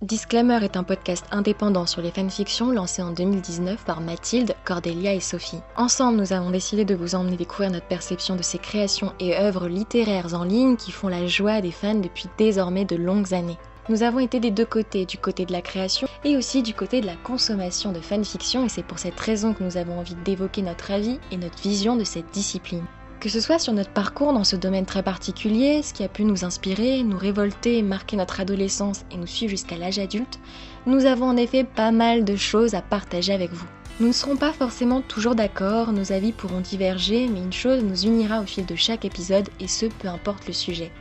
Disclaimer est un podcast indépendant sur les fanfictions lancé en 2019 par Mathilde, Cordelia et Sophie. Ensemble, nous avons décidé de vous emmener découvrir notre perception de ces créations et œuvres littéraires en ligne qui font la joie des fans depuis désormais de longues années. Nous avons été des deux côtés, du côté de la création et aussi du côté de la consommation de fanfiction, et c'est pour cette raison que nous avons envie d'évoquer notre avis et notre vision de cette discipline. Que ce soit sur notre parcours dans ce domaine très particulier, ce qui a pu nous inspirer, nous révolter, marquer notre adolescence et nous suivre jusqu'à l'âge adulte, nous avons en effet pas mal de choses à partager avec vous. Nous ne serons pas forcément toujours d'accord, nos avis pourront diverger, mais une chose nous unira au fil de chaque épisode, et ce peu importe le sujet.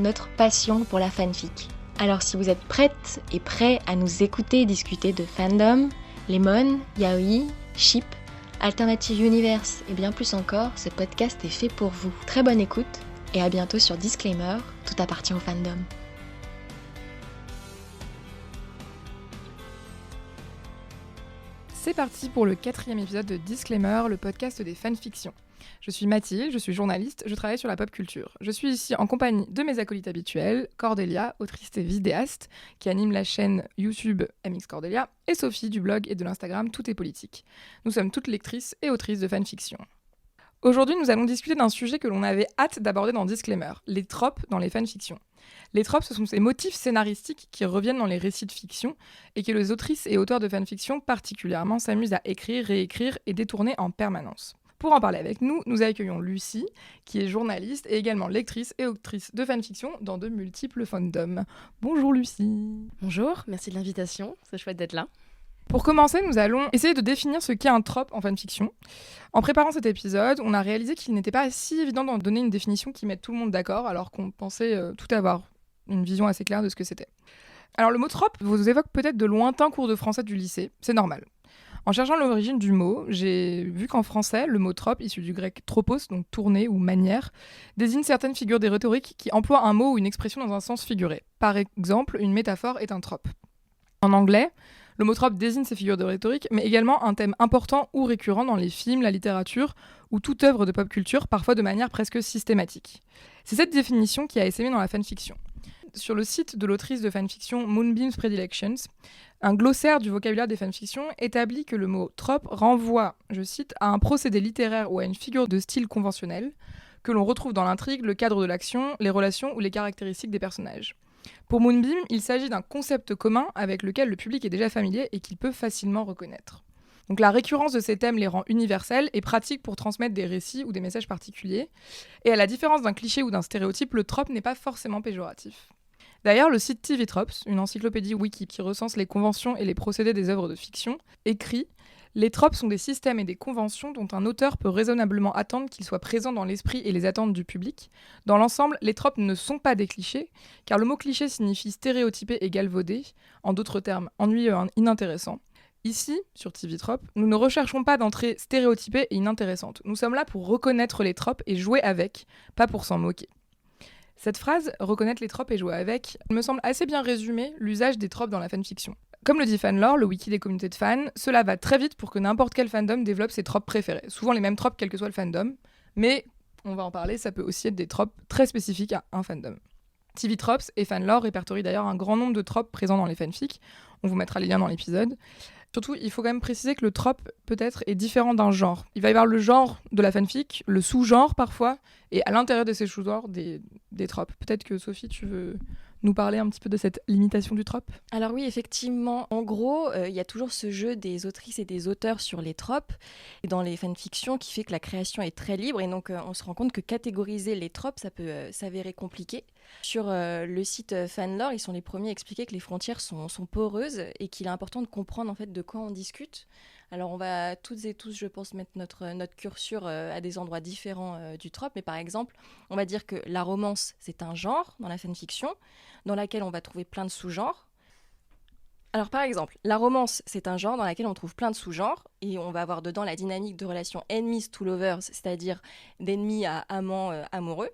Notre passion pour la fanfic. Alors si vous êtes prêtes et prêts à nous écouter et discuter de fandom, lemon, yaoi, ship, Alternative Universe et bien plus encore, ce podcast est fait pour vous. Très bonne écoute et à bientôt sur Disclaimer, tout appartient au fandom. C'est parti pour le 4e épisode de Disclaimer, le podcast des fanfictions. Je suis Mathilde, je suis journaliste, je travaille sur la pop culture. Je suis ici en compagnie de mes acolytes habituels, Cordelia, autrice et vidéaste, qui anime la chaîne YouTube MX Cordelia, et Sophie du blog et de l'Instagram Tout est politique. Nous sommes toutes lectrices et autrices de fanfiction. Aujourd'hui, nous allons discuter d'un sujet que l'on avait hâte d'aborder dans Disclaimer, les tropes dans les fanfictions. Les tropes, ce sont ces motifs scénaristiques qui reviennent dans les récits de fiction et que les autrices et auteurs de fanfiction particulièrement s'amusent à écrire, réécrire et détourner en permanence. Pour en parler avec nous, nous accueillons Lucie, qui est journaliste et également lectrice et autrice de fanfiction dans de multiples fandoms. Bonjour Lucie. Bonjour, merci de l'invitation, c'est chouette d'être là. Pour commencer, nous allons essayer de définir ce qu'est un trope en fanfiction. En préparant cet épisode, on a réalisé qu'il n'était pas si évident d'en donner une définition qui mette tout le monde d'accord, alors qu'on pensait tout avoir une vision assez claire de ce que c'était. Alors le mot trope vous évoque peut-être de lointains cours de français du lycée, c'est normal. En cherchant l'origine du mot, j'ai vu qu'en français, le mot trope, issu du grec tropos, donc tourner ou manière, désigne certaines figures des rhétoriques qui emploient un mot ou une expression dans un sens figuré. Par exemple, une métaphore est un trope. En anglais, le mot trope désigne ces figures de rhétorique, mais également un thème important ou récurrent dans les films, la littérature ou toute œuvre de pop culture, parfois de manière presque systématique. C'est cette définition qui a essaimé dans la fanfiction. Sur le site de l'autrice de fanfiction Moonbeam's Predilections, un glossaire du vocabulaire des fanfictions établit que le mot trope renvoie, je cite, à un procédé littéraire ou à une figure de style conventionnel que l'on retrouve dans l'intrigue, le cadre de l'action, les relations ou les caractéristiques des personnages. Pour Moonbeam, il s'agit d'un concept commun avec lequel le public est déjà familier et qu'il peut facilement reconnaître. Donc la récurrence de ces thèmes les rend universels et pratiques pour transmettre des récits ou des messages particuliers. Et à la différence d'un cliché ou d'un stéréotype, le trope n'est pas forcément péjoratif. D'ailleurs, le site TV Tropes, une encyclopédie wiki qui recense les conventions et les procédés des œuvres de fiction, écrit « Les tropes sont des systèmes et des conventions dont un auteur peut raisonnablement attendre qu'ils soient présents dans l'esprit et les attentes du public. Dans l'ensemble, les tropes ne sont pas des clichés, car le mot cliché signifie stéréotypé et galvaudé, en d'autres termes ennuyeux et inintéressant. Ici, sur TV Tropes, nous ne recherchons pas d'entrée stéréotypée et inintéressante. Nous sommes là pour reconnaître les tropes et jouer avec, pas pour s'en moquer. » Cette phrase, reconnaître les tropes et jouer avec, me semble assez bien résumer l'usage des tropes dans la fanfiction. Comme le dit Fanlore, le wiki des communautés de fans, cela va très vite pour que n'importe quel fandom développe ses tropes préférées. Souvent les mêmes tropes quel que soit le fandom, mais, on va en parler, ça peut aussi être des tropes très spécifiques à un fandom. TV Tropes et Fanlore répertorient d'ailleurs un grand nombre de tropes présents dans les fanfics, on vous mettra les liens dans l'épisode. Surtout, il faut quand même préciser que le trope, peut-être, est différent d'un genre. Il va y avoir le genre de la fanfic, le sous-genre parfois, et à l'intérieur de ces sous-genres, des tropes. Peut-être que Sophie, tu veux nous parler un petit peu de cette limitation du trope ? Alors oui, effectivement, en gros, il y a toujours ce jeu des autrices et des auteurs sur les tropes dans les fanfictions qui fait que la création est très libre, et donc on se rend compte que catégoriser les tropes, ça peut s'avérer compliqué. Sur le site Fanlore, ils sont les premiers à expliquer que les frontières sont poreuses et qu'il est important de comprendre en fait de quoi on discute. Alors on va toutes et tous, je pense, mettre notre curseur à des endroits différents du trope, mais par exemple, on va dire que la romance, c'est un genre dans la fanfiction, dans laquelle on va trouver plein de sous-genres. Alors par exemple, la romance, c'est un genre dans lequel on trouve plein de sous-genres, et on va avoir dedans la dynamique de relation enemies to lovers, c'est-à-dire d'ennemis à amants amoureux,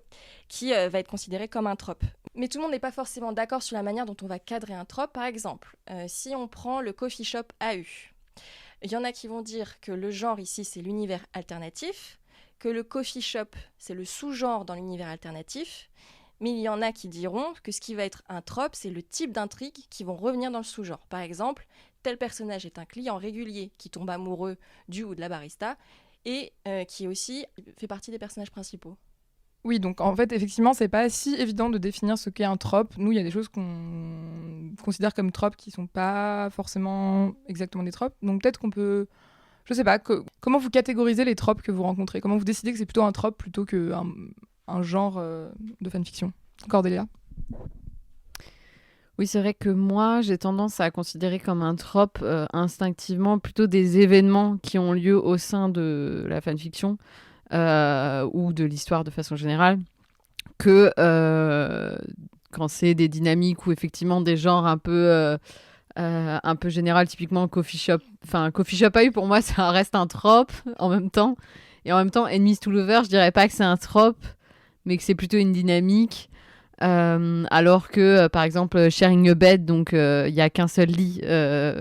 qui va être considérée comme un trope. Mais tout le monde n'est pas forcément d'accord sur la manière dont on va cadrer un trope. Par exemple, si on prend le coffee shop AU, il y en a qui vont dire que le genre ici, c'est l'univers alternatif, que le coffee shop, c'est le sous-genre dans l'univers alternatif, Mais il y en a qui diront que ce qui va être un trope, c'est le type d'intrigue qui vont revenir dans le sous-genre. Par exemple, tel personnage est un client régulier qui tombe amoureux du ou de la barista et qui aussi fait partie des personnages principaux. Oui, donc en fait, effectivement, c'est pas si évident de définir ce qu'est un trope. Nous, il y a des choses qu'on considère comme tropes qui sont pas forcément exactement des tropes. Donc peut-être qu'on peut, je sais pas, comment vous catégorisez les tropes que vous rencontrez? Comment vous décidez que c'est plutôt un trope plutôt qu'un genre de fanfiction? Cordélia? Oui, c'est vrai que moi, j'ai tendance à considérer comme un trope instinctivement plutôt des événements qui ont lieu au sein de la fanfiction ou de l'histoire de façon générale, que quand c'est des dynamiques ou effectivement des genres un peu général, typiquement coffee shop. Enfin, coffee shop à eu, pour moi, ça reste un trope en même temps. Et en même temps, Enemies to Lovers, je dirais pas que c'est un trope, mais que c'est plutôt une dynamique. Alors que, par exemple, sharing a bed, donc il y a qu'un seul lit,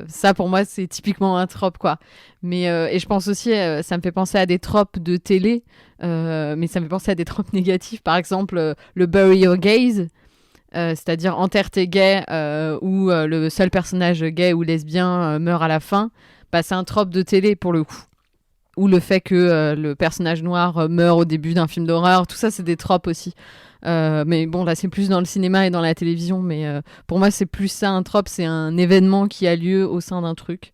ça pour moi c'est typiquement un trope, quoi. Mais et je pense aussi, ça me fait penser à des tropes de télé, mais ça me fait penser à des tropes négatifs. Par exemple, le bury your gays, c'est-à-dire enterre tes gays, où le seul personnage gay ou lesbien meurt à la fin. Bah, c'est un trope de télé pour le coup. Ou le fait que le personnage noir meurt au début d'un film d'horreur, tout ça c'est des tropes aussi. Mais bon, là c'est plus dans le cinéma et dans la télévision, mais pour moi c'est plus ça un trope, c'est un événement qui a lieu au sein d'un truc.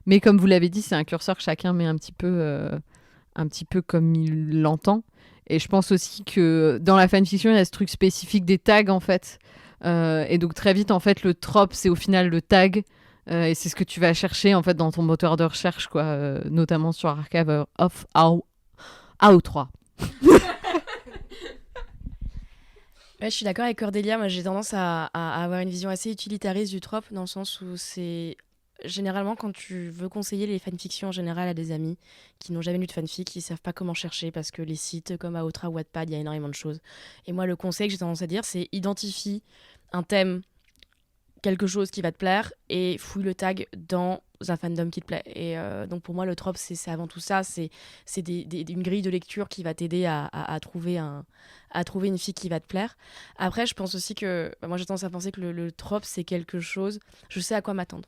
Mais comme vous l'avez dit, c'est un curseur que chacun met un petit peu comme il l'entend. Et je pense aussi que dans la fanfiction, il y a ce truc spécifique des tags en fait. Et donc très vite en fait le trope c'est au final le tag. Et c'est ce que tu vas chercher en fait dans ton moteur de recherche, quoi, notamment sur Archive of AO3. Ouais, je suis d'accord avec Cordélia. Moi, j'ai tendance à avoir une vision assez utilitariste du trope, dans le sens où c'est généralement quand tu veux conseiller les fanfictions en général à des amis qui n'ont jamais lu de fanfic, qui savent pas comment chercher parce que les sites comme AO3 ou Wattpad, il y a énormément de choses. Et moi, le conseil que j'ai tendance à dire, c'est identifie un thème, quelque chose qui va te plaire et fouille le tag dans un fandom qui te plaît. Et donc pour moi, le trope, c'est avant tout ça. C'est une grille de lecture qui va t'aider à trouver une fille qui va te plaire. Après, je pense aussi que... moi, j'ai tendance à penser que le trope, c'est quelque chose... Je sais à quoi m'attendre.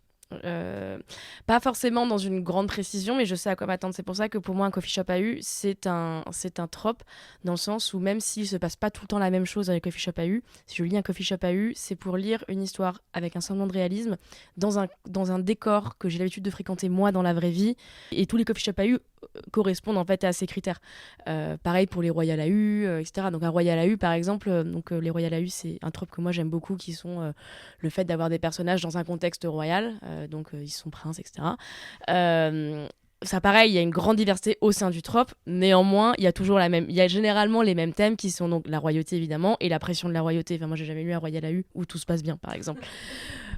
Pas forcément dans une grande précision, mais je sais à quoi m'attendre. C'est pour ça que pour moi, un coffee shop AU, c'est un trope, dans le sens où même s'il se passe pas tout le temps la même chose dans les coffee shop AU, si je lis un coffee shop AU, c'est pour lire une histoire avec un semblant de réalisme dans un décor que j'ai l'habitude de fréquenter moi dans la vraie vie. Et tous les coffee shop AU correspondent en fait à ces critères. Pareil pour les Royal AU, etc. Donc un Royal AU par exemple, les Royal AU c'est un trope que moi j'aime beaucoup, qui sont le fait d'avoir des personnages dans un contexte royal, donc ils sont princes, etc. Ça pareil, il y a une grande diversité au sein du trope, néanmoins il y a généralement les mêmes thèmes qui sont donc la royauté évidemment et la pression de la royauté. Enfin moi j'ai jamais lu un Royal AU où tout se passe bien par exemple.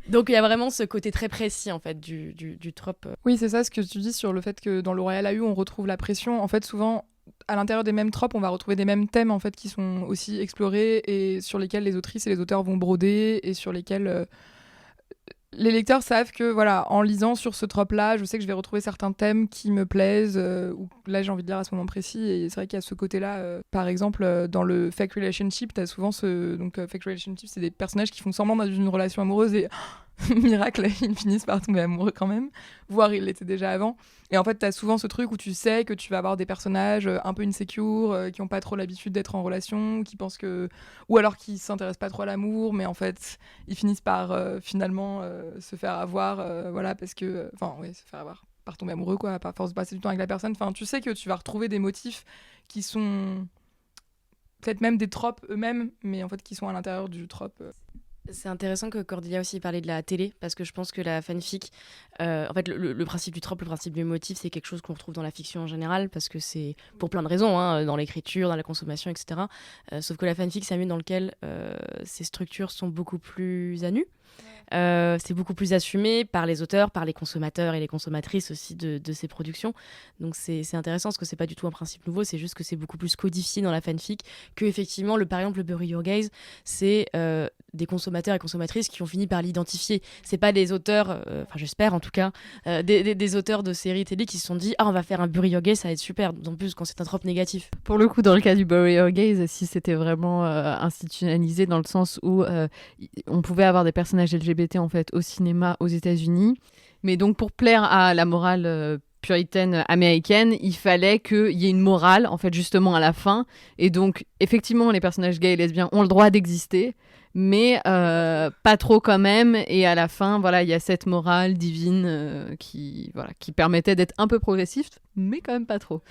Donc il y a vraiment ce côté très précis en fait du trope. Oui, c'est ça ce que tu dis sur le fait que dans le Royal AU on retrouve la pression. En fait, souvent à l'intérieur des mêmes tropes, on va retrouver des mêmes thèmes en fait qui sont aussi explorés et sur lesquels les autrices et les auteurs vont broder et sur lesquels les lecteurs savent que voilà, en lisant sur ce trope-là, je sais que je vais retrouver certains thèmes qui me plaisent ou là j'ai envie de lire à ce moment précis. Et c'est vrai qu'il y a ce côté-là. Par exemple, dans le fake relationship, t'as souvent fake relationship, c'est des personnages qui font semblant d'être dans une relation amoureuse et miracle, ils finissent par tomber amoureux quand même, voire ils l'étaient déjà avant. Et en fait, t'as souvent ce truc où tu sais que tu vas avoir des personnages un peu insécures, qui ont pas trop l'habitude d'être en relation, qui pensent que... Ou alors qui s'intéressent pas trop à l'amour, mais en fait, ils finissent par finalement se faire avoir, voilà, parce que... se faire avoir, par tomber amoureux, quoi, par force de passer du temps avec la personne. Enfin, tu sais que tu vas retrouver des motifs qui sont... peut-être même des tropes eux-mêmes, mais en fait qui sont à l'intérieur du trope. C'est intéressant que Cordelia aussi parlait de la télé, parce que je pense que la fanfic, en fait, le principe du trope, le principe du motif, c'est quelque chose qu'on retrouve dans la fiction en général, parce que c'est pour plein de raisons, hein, dans l'écriture, dans la consommation, etc. Sauf que la fanfic, c'est un milieu dans lequel ces structures sont beaucoup plus à nu. C'est beaucoup plus assumé par les auteurs, par les consommateurs et les consommatrices aussi de ces productions. Donc c'est intéressant parce que c'est pas du tout un principe nouveau, c'est juste que c'est beaucoup plus codifié dans la fanfic que effectivement par exemple le Bury Your Gaze, c'est des consommateurs et consommatrices qui ont fini par l'identifier. C'est pas des auteurs, enfin j'espère en tout cas, des auteurs de séries télé qui se sont dit on va faire un Bury Your Gaze, ça va être super, en plus quand c'est un trope négatif. Pour le coup, dans le cas du Bury Your Gaze, si c'était vraiment institutionnalisé dans le sens où on pouvait avoir des personnages LGBT en fait au cinéma aux États-Unis, mais donc pour plaire à la morale puritaine américaine, il fallait qu'il y ait une morale en fait justement à la fin, et donc effectivement les personnages gays et lesbiens ont le droit d'exister, mais pas trop quand même, et à la fin voilà il y a cette morale divine qui permettait d'être un peu progressif, mais quand même pas trop.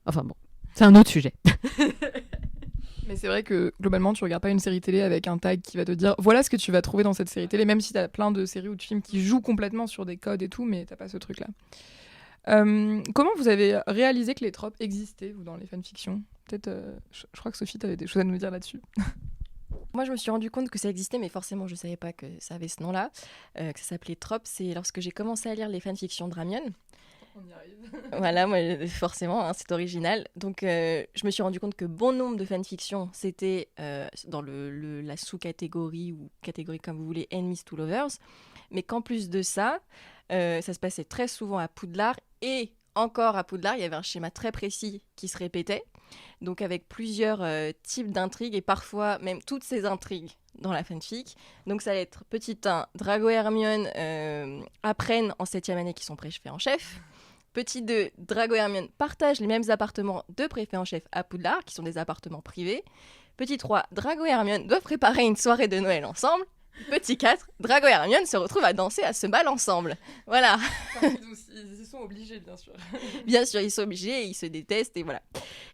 Enfin bon, c'est un autre sujet. Mais c'est vrai que globalement, tu regardes pas une série télé avec un tag qui va te dire voilà ce que tu vas trouver dans cette série télé, même si t'as plein de séries ou de films qui jouent complètement sur des codes et tout, mais t'as pas ce truc-là. Comment vous avez réalisé que les tropes existaient, vous, dans les fanfictions ? Peut-être, je crois que Sophie, t'avais des choses à nous dire là-dessus. Moi, je me suis rendu compte que ça existait, mais forcément, je savais pas que ça avait ce nom-là, que ça s'appelait tropes. C'est lorsque j'ai commencé à lire les fanfictions de Ramion. On y arrive. Voilà, moi, forcément, hein, c'est original. Donc, je me suis rendu compte que bon nombre de fanfictions, c'était dans la sous-catégorie ou catégorie comme vous voulez, Enemies to Lovers. Mais qu'en plus de ça, ça se passait très souvent à Poudlard. Et encore à Poudlard, il y avait un schéma très précis qui se répétait. Donc, avec plusieurs types d'intrigues et parfois même toutes ces intrigues dans la fanfic. Donc, ça allait être petit 1, Drago et Hermione apprennent en 7e année qu'ils sont préfets en chef. Petit 2, Drago et Hermione partagent les mêmes appartements de préfet en chef à Poudlard, qui sont des appartements privés. Petit 3, Drago et Hermione doivent préparer une soirée de Noël ensemble. Petit 4, Drago et Hermione se retrouvent à danser à ce bal ensemble. Voilà. Ils sont obligés, bien sûr. Bien sûr, ils sont obligés, ils se détestent et voilà.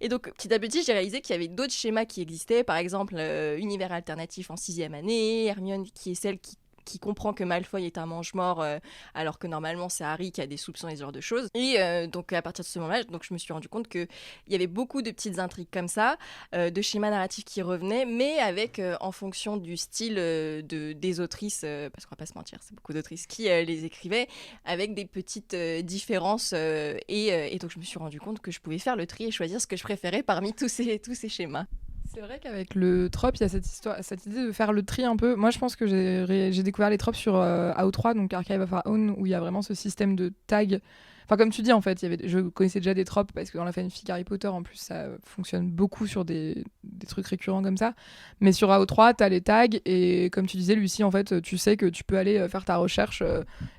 Et donc, petit à petit, j'ai réalisé qu'il y avait d'autres schémas qui existaient. Par exemple, univers alternatif en 6e année, Hermione qui est celle qui comprend que Malfoy est un mange-mort alors que normalement c'est Harry qui a des soupçons et ce genre de choses. Et donc à partir de ce moment-là, donc, je me suis rendu compte qu'il y avait beaucoup de petites intrigues comme ça, de schémas narratifs qui revenaient, mais avec en fonction du style des autrices, parce qu'on va pas se mentir, c'est beaucoup d'autrices qui les écrivaient, avec des petites différences. Et donc je me suis rendu compte que je pouvais faire le tri et choisir ce que je préférais parmi tous ces schémas. C'est vrai qu'avec le trope, il y a cette idée de faire le tri un peu. Moi, je pense que j'ai découvert les tropes sur AO3, donc Archive of Our Own, où il y a vraiment ce système de tag. Enfin, comme tu dis, en fait, je connaissais déjà des tropes, parce que dans la fanfic Harry Potter, en plus, ça fonctionne beaucoup sur des trucs récurrents comme ça. Mais sur AO3, t'as les tags, et comme tu disais, Lucie, en fait, tu sais que tu peux aller faire ta recherche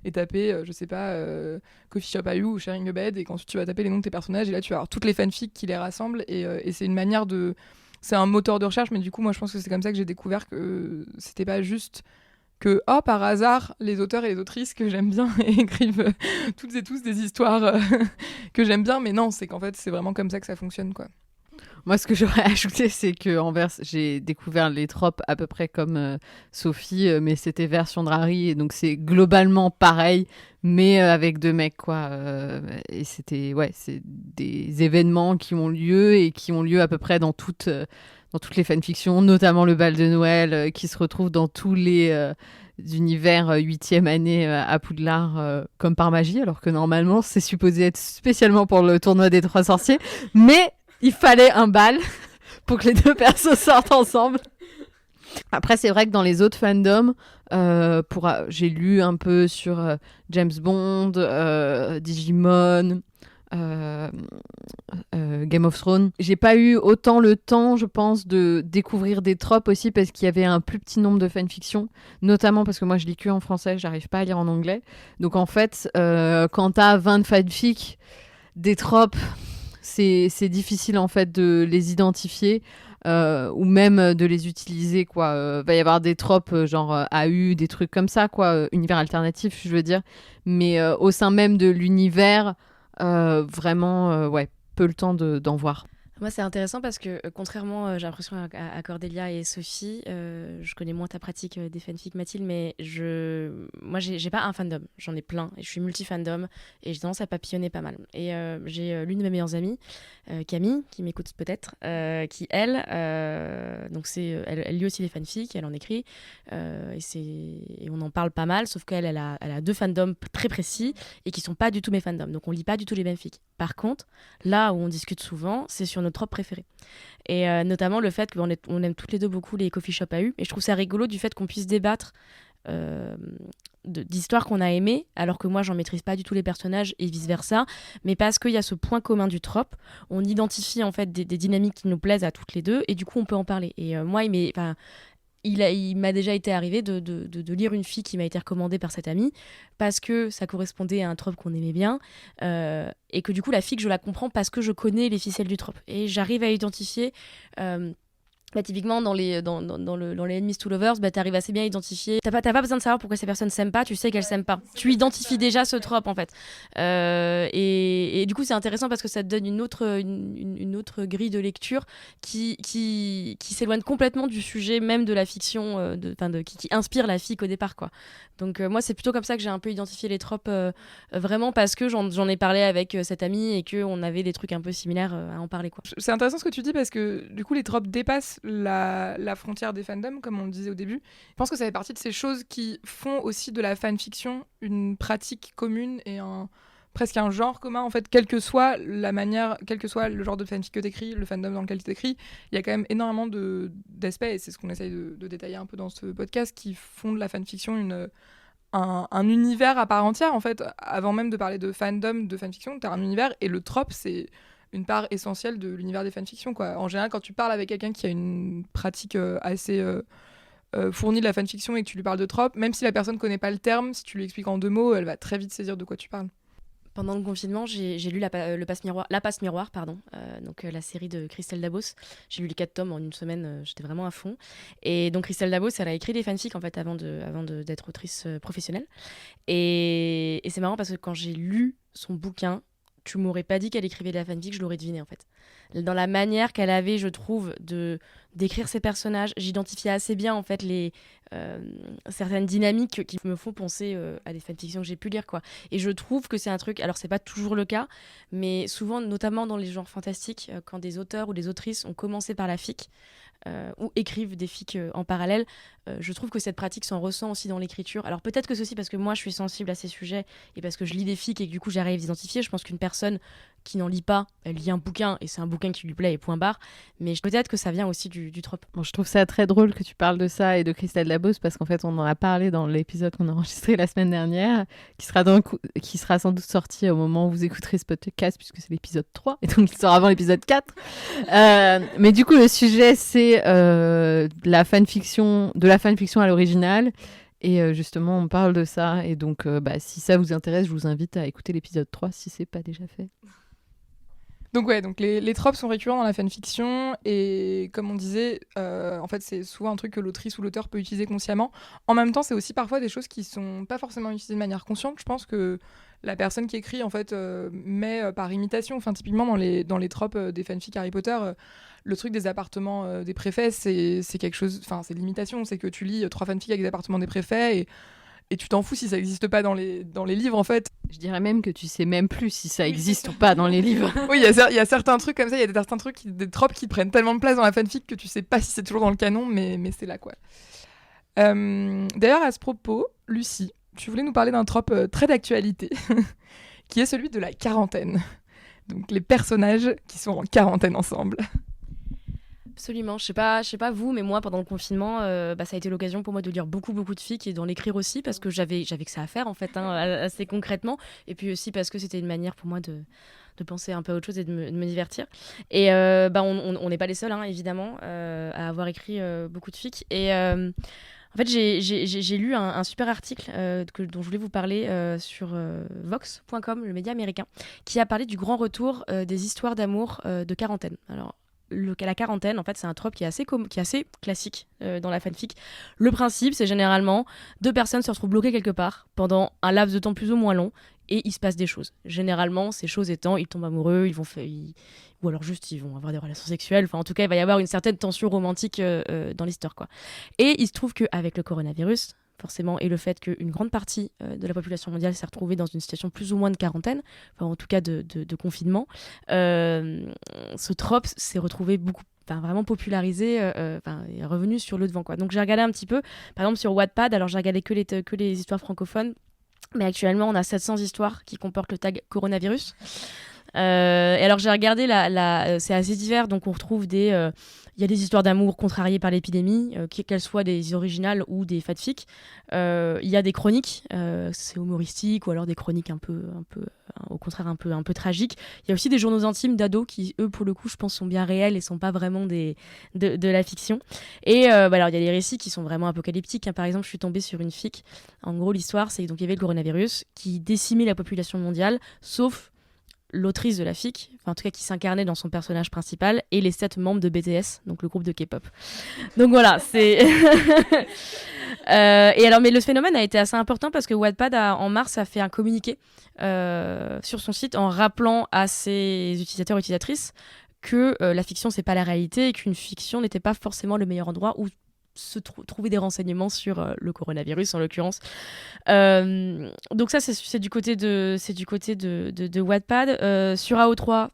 et taper, je sais pas, Coffee Shop IU ou Sharing a Bed, et qu'ensuite tu vas taper les noms de tes personnages, et là, tu vas avoir toutes les fanfics qui les rassemblent, et c'est une manière de... C'est un moteur de recherche, mais du coup, moi, je pense que c'est comme ça que j'ai découvert que c'était pas juste que, par hasard, les auteurs et les autrices que j'aime bien écrivent toutes et tous des histoires que j'aime bien, mais non, c'est qu'en fait, c'est vraiment comme ça que ça fonctionne, quoi. Moi, ce que j'aurais ajouté, c'est que j'ai découvert les tropes à peu près comme Sophie, mais c'était version Drarry, et donc c'est globalement pareil, mais avec deux mecs, quoi. Et c'est des événements qui ont lieu et qui ont lieu à peu près dans toutes les fanfictions, notamment le bal de Noël, qui se retrouve dans tous les univers 8e année à Poudlard, comme par magie, alors que normalement, c'est supposé être spécialement pour le tournoi des 3 sorciers, mais il fallait un bal pour que les deux persos sortent ensemble. Après, c'est vrai que dans les autres fandoms, j'ai lu un peu sur James Bond, Digimon, Game of Thrones. J'ai pas eu autant le temps, je pense, de découvrir des tropes aussi parce qu'il y avait un plus petit nombre de fanfictions, notamment parce que moi je lis que en français, j'arrive pas à lire en anglais. Donc en fait, quand t'as 20 fanfics, des tropes, c'est difficile en fait de les identifier ou même de les utiliser, quoi. Va y avoir des tropes genre AU, des trucs comme ça, quoi, univers alternatif, je veux dire. Mais au sein même de l'univers, vraiment, peu le temps d'en voir. Moi, c'est intéressant parce que, contrairement, j'ai l'impression, à Cordelia et Sophie, je connais moins ta pratique des fanfics, Mathilde, mais moi, j'ai pas un fandom, j'en ai plein, et je suis multi-fandom, et j'ai tendance à papillonner pas mal. Et j'ai l'une de mes meilleures amies, Camille, qui m'écoute peut-être, qui, elle, elle lit aussi les fanfics, elle en écrit, et on en parle pas mal, sauf qu'elle, elle a 2 fandoms très précis, et qui sont pas du tout mes fandoms, donc on lit pas du tout les mêmes fics. Par contre, là où on discute souvent, c'est sur nos tropes préférés. Et notamment le fait qu'on aime toutes les deux beaucoup les coffee shops à U. Et je trouve ça rigolo du fait qu'on puisse débattre d'histoires qu'on a aimées, alors que moi, j'en maîtrise pas du tout les personnages et vice-versa. Mais parce qu'il y a ce point commun du trope, on identifie en fait des dynamiques qui nous plaisent à toutes les deux, et du coup, on peut en parler. Et moi, il m'a déjà été arrivé de lire une fille qui m'a été recommandée par cette amie parce que ça correspondait à un trope qu'on aimait bien et que du coup la fille je la comprends parce que je connais les ficelles du trope et j'arrive à identifier typiquement dans les Enemies to Lovers, t'arrives assez bien à identifier. T'as pas besoin de savoir pourquoi ces personnes s'aiment pas, tu sais qu'elles s'aiment pas. Tu identifies déjà ce trope en fait. Et du coup c'est intéressant parce que ça te donne une autre grille de lecture qui s'éloigne complètement du sujet même de la fiction, qui inspire la fic au départ quoi. Donc moi c'est plutôt comme ça que j'ai un peu identifié les tropes vraiment parce que j'en ai parlé avec cette amie et qu'on avait des trucs un peu similaires à en parler quoi. C'est intéressant ce que tu dis parce que du coup les tropes dépassent la frontière des fandoms, comme on le disait au début. Je pense que ça fait partie de ces choses qui font aussi de la fanfiction une pratique commune et presque un genre commun, en fait, quelle que soit le genre de fanfic que t'écris, le fandom dans lequel t'écris, il y a quand même énormément d'aspects, et c'est ce qu'on essaye de détailler un peu dans ce podcast, qui font de la fanfiction un univers à part entière, en fait. Avant même de parler de fandom, de fanfiction, t'as un univers, et le trope, c'est une part essentielle de l'univers des fanfictions, quoi. En général, quand tu parles avec quelqu'un qui a une pratique assez fournie de la fanfiction et que tu lui parles de trope, même si la personne connaît pas le terme, si tu lui expliques en 2 mots, elle va très vite saisir de quoi tu parles. Pendant le confinement, j'ai lu La Passe Miroir, donc la série de Christelle Dabos. J'ai lu les 4 tomes en une semaine, j'étais vraiment à fond. Et donc Christelle Dabos, elle a écrit des fanfics en fait avant d'être autrice professionnelle. Et c'est marrant parce que quand j'ai lu son bouquin, tu m'aurais pas dit qu'elle écrivait de la fanfic, je l'aurais deviné en fait. Dans la manière qu'elle avait, je trouve, d'écrire ses personnages, j'identifiais assez bien en fait certaines dynamiques qui me font penser à des fanfictions que j'ai pu lire quoi. Et je trouve que c'est un truc, alors c'est pas toujours le cas, mais souvent, notamment dans les genres fantastiques, quand des auteurs ou des autrices ont commencé par la fic, ou écrivent des fics en parallèle, je trouve que cette pratique s'en ressent aussi dans l'écriture. Alors peut-être que ceci parce que moi je suis sensible à ces sujets et parce que je lis des fics et que du coup j'arrive à identifier. Je pense qu'une personne qui n'en lit pas, elle lit un bouquin et c'est un bouquin qui lui plaît et point barre, mais peut-être que ça vient aussi du trope. Bon, je trouve ça très drôle que tu parles de ça et de Christelle Dabos parce qu'en fait on en a parlé dans l'épisode qu'on a enregistré la semaine dernière, qui sera sans doute sorti au moment où vous écouterez ce podcast puisque c'est l'épisode 3 et donc il sort avant l'épisode 4. Mais du coup le sujet c'est de la fanfiction à l'original. Et justement, on parle de ça. Et donc, si ça vous intéresse, je vous invite à écouter l'épisode 3 si c'est pas déjà fait. Donc les tropes sont récurrents dans la fanfiction et comme on disait, en fait c'est souvent un truc que l'autrice ou l'auteur peut utiliser consciemment. En même temps, c'est aussi parfois des choses qui sont pas forcément utilisées de manière consciente. Je pense que la personne qui écrit en fait met par imitation. Enfin typiquement dans les tropes des fanfics Harry Potter, le truc des appartements des préfets, c'est quelque chose. Enfin c'est l'imitation, c'est que tu lis 3 fanfics avec des appartements des préfets et tu t'en fous si ça n'existe pas dans les livres, en fait. Je dirais même que tu sais même plus si ça existe ou pas dans les livres. Oui, il y a certains trucs comme ça, il y a certains trucs, des tropes qui prennent tellement de place dans la fanfic que tu sais pas si c'est toujours dans le canon, mais c'est là, quoi. D'ailleurs, à ce propos, Lucie, tu voulais nous parler d'un trope très d'actualité, qui est celui de la quarantaine. Donc, les personnages qui sont en quarantaine ensemble. Absolument, je sais pas vous, mais moi pendant le confinement, ça a été l'occasion pour moi de lire beaucoup de fics et d'en écrire aussi parce que j'avais que ça à faire en fait, assez concrètement, et puis aussi parce que c'était une manière pour moi de penser un peu à autre chose et de me divertir. Et on n'est pas les seuls évidemment à avoir écrit beaucoup de fics. Et en fait j'ai lu un super article dont je voulais vous parler sur Vox.com, le média américain, qui a parlé du grand retour des histoires d'amour de quarantaine. Alors la quarantaine, en fait, c'est un trope qui est assez classique dans la fanfic. Le principe, c'est généralement 2 personnes se retrouvent bloquées quelque part pendant un laps de temps plus ou moins long et il se passe des choses. Généralement, ces choses étant, ils tombent amoureux, ou alors juste ils vont avoir des relations sexuelles. Enfin, en tout cas, il va y avoir une certaine tension romantique dans l'histoire, quoi. Et il se trouve qu'avec le coronavirus, forcément, et le fait qu'une grande partie de la population mondiale s'est retrouvée dans une situation plus ou moins de quarantaine, enfin, en tout cas de confinement, ce trope s'est retrouvé vraiment popularisé, est revenu sur le devant, quoi. Donc j'ai regardé un petit peu, par exemple sur Wattpad, alors j'ai regardé que les histoires francophones, mais actuellement on a 700 histoires qui comportent le tag coronavirus. Et alors j'ai regardé c'est assez divers, donc on retrouve il y a des histoires d'amour contrariées par l'épidémie, qu'elles soient des originales ou des fanfics. Il y a des chroniques, c'est humoristique, ou alors des chroniques un peu au contraire un peu tragiques. Il y a aussi des journaux intimes d'ados qui, eux, pour le coup, je pense, sont bien réels et sont pas vraiment de la fiction. Et alors il y a des récits qui sont vraiment apocalyptiques, hein. Par exemple, je suis tombée sur une fic. En gros, l'histoire, c'est donc il y avait le coronavirus qui décimait la population mondiale, sauf l'autrice de la fic, enfin, en tout cas qui s'incarnait dans son personnage principal, et les 7 membres de BTS, donc le groupe de K-pop. Donc voilà, c'est... et alors, mais le phénomène a été assez important parce que Wattpad, en mars, a fait un communiqué sur son site en rappelant à ses utilisateurs et utilisatrices que la fiction, c'est pas la réalité et qu'une fiction n'était pas forcément le meilleur endroit où trouver des renseignements sur le coronavirus en l'occurrence. Donc ça c'est du côté de Wattpad. Sur AO3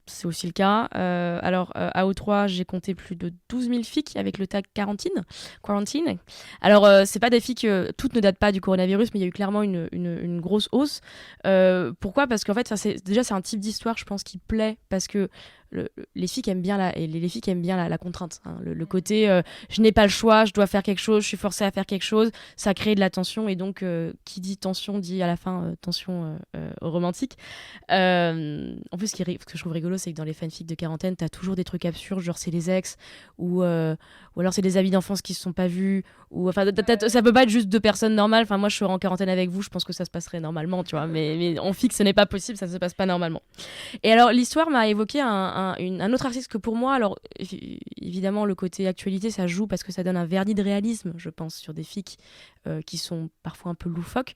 c'est aussi le cas. Alors AO3 j'ai compté plus de 12 000 fics avec le tag quarantine. Alors c'est pas des fics, toutes ne datent pas du coronavirus, mais il y a eu clairement une grosse hausse. Pourquoi ? Parce qu'en fait c'est un type d'histoire, je pense, qui plaît parce que les filles aiment bien la contrainte, hein. Le côté je n'ai pas le choix, je dois faire quelque chose, je suis forcée à faire quelque chose, ça crée de la tension, et donc qui dit tension dit à la fin tension romantique. En plus ce que je trouve rigolo, c'est que dans les fanfics de quarantaine t'as toujours des trucs absurdes, genre c'est les ex ou alors c'est des amis d'enfance qui se sont pas vus, ou enfin ça peut pas être juste 2 personnes normales. Enfin moi je serais en quarantaine avec vous, je pense que ça se passerait normalement, tu vois, mais en fic ce n'est pas possible, ça ne se passe pas normalement. Et alors l'histoire m'a évoqué un autre artiste que pour moi, alors évidemment le côté actualité ça joue parce que ça donne un vernis de réalisme, je pense, sur des fics qui sont parfois un peu loufoques.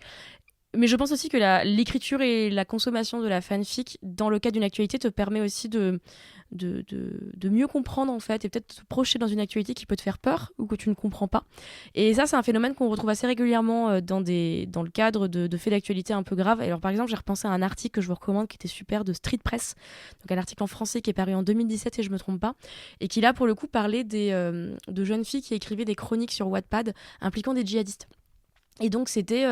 Mais je pense aussi que l'écriture et la consommation de la fanfic dans le cadre d'une actualité te permet aussi de mieux comprendre, en fait, et peut-être te projeter dans une actualité qui peut te faire peur ou que tu ne comprends pas. Et ça, c'est un phénomène qu'on retrouve assez régulièrement dans le cadre de faits d'actualité un peu graves. Et alors, par exemple, j'ai repensé à un article que je vous recommande qui était super, de Street Press, donc un article en français qui est paru en 2017, si je ne me trompe pas, et qui là, pour le coup, parlait de jeunes filles qui écrivaient des chroniques sur Wattpad impliquant des djihadistes. Et donc c'était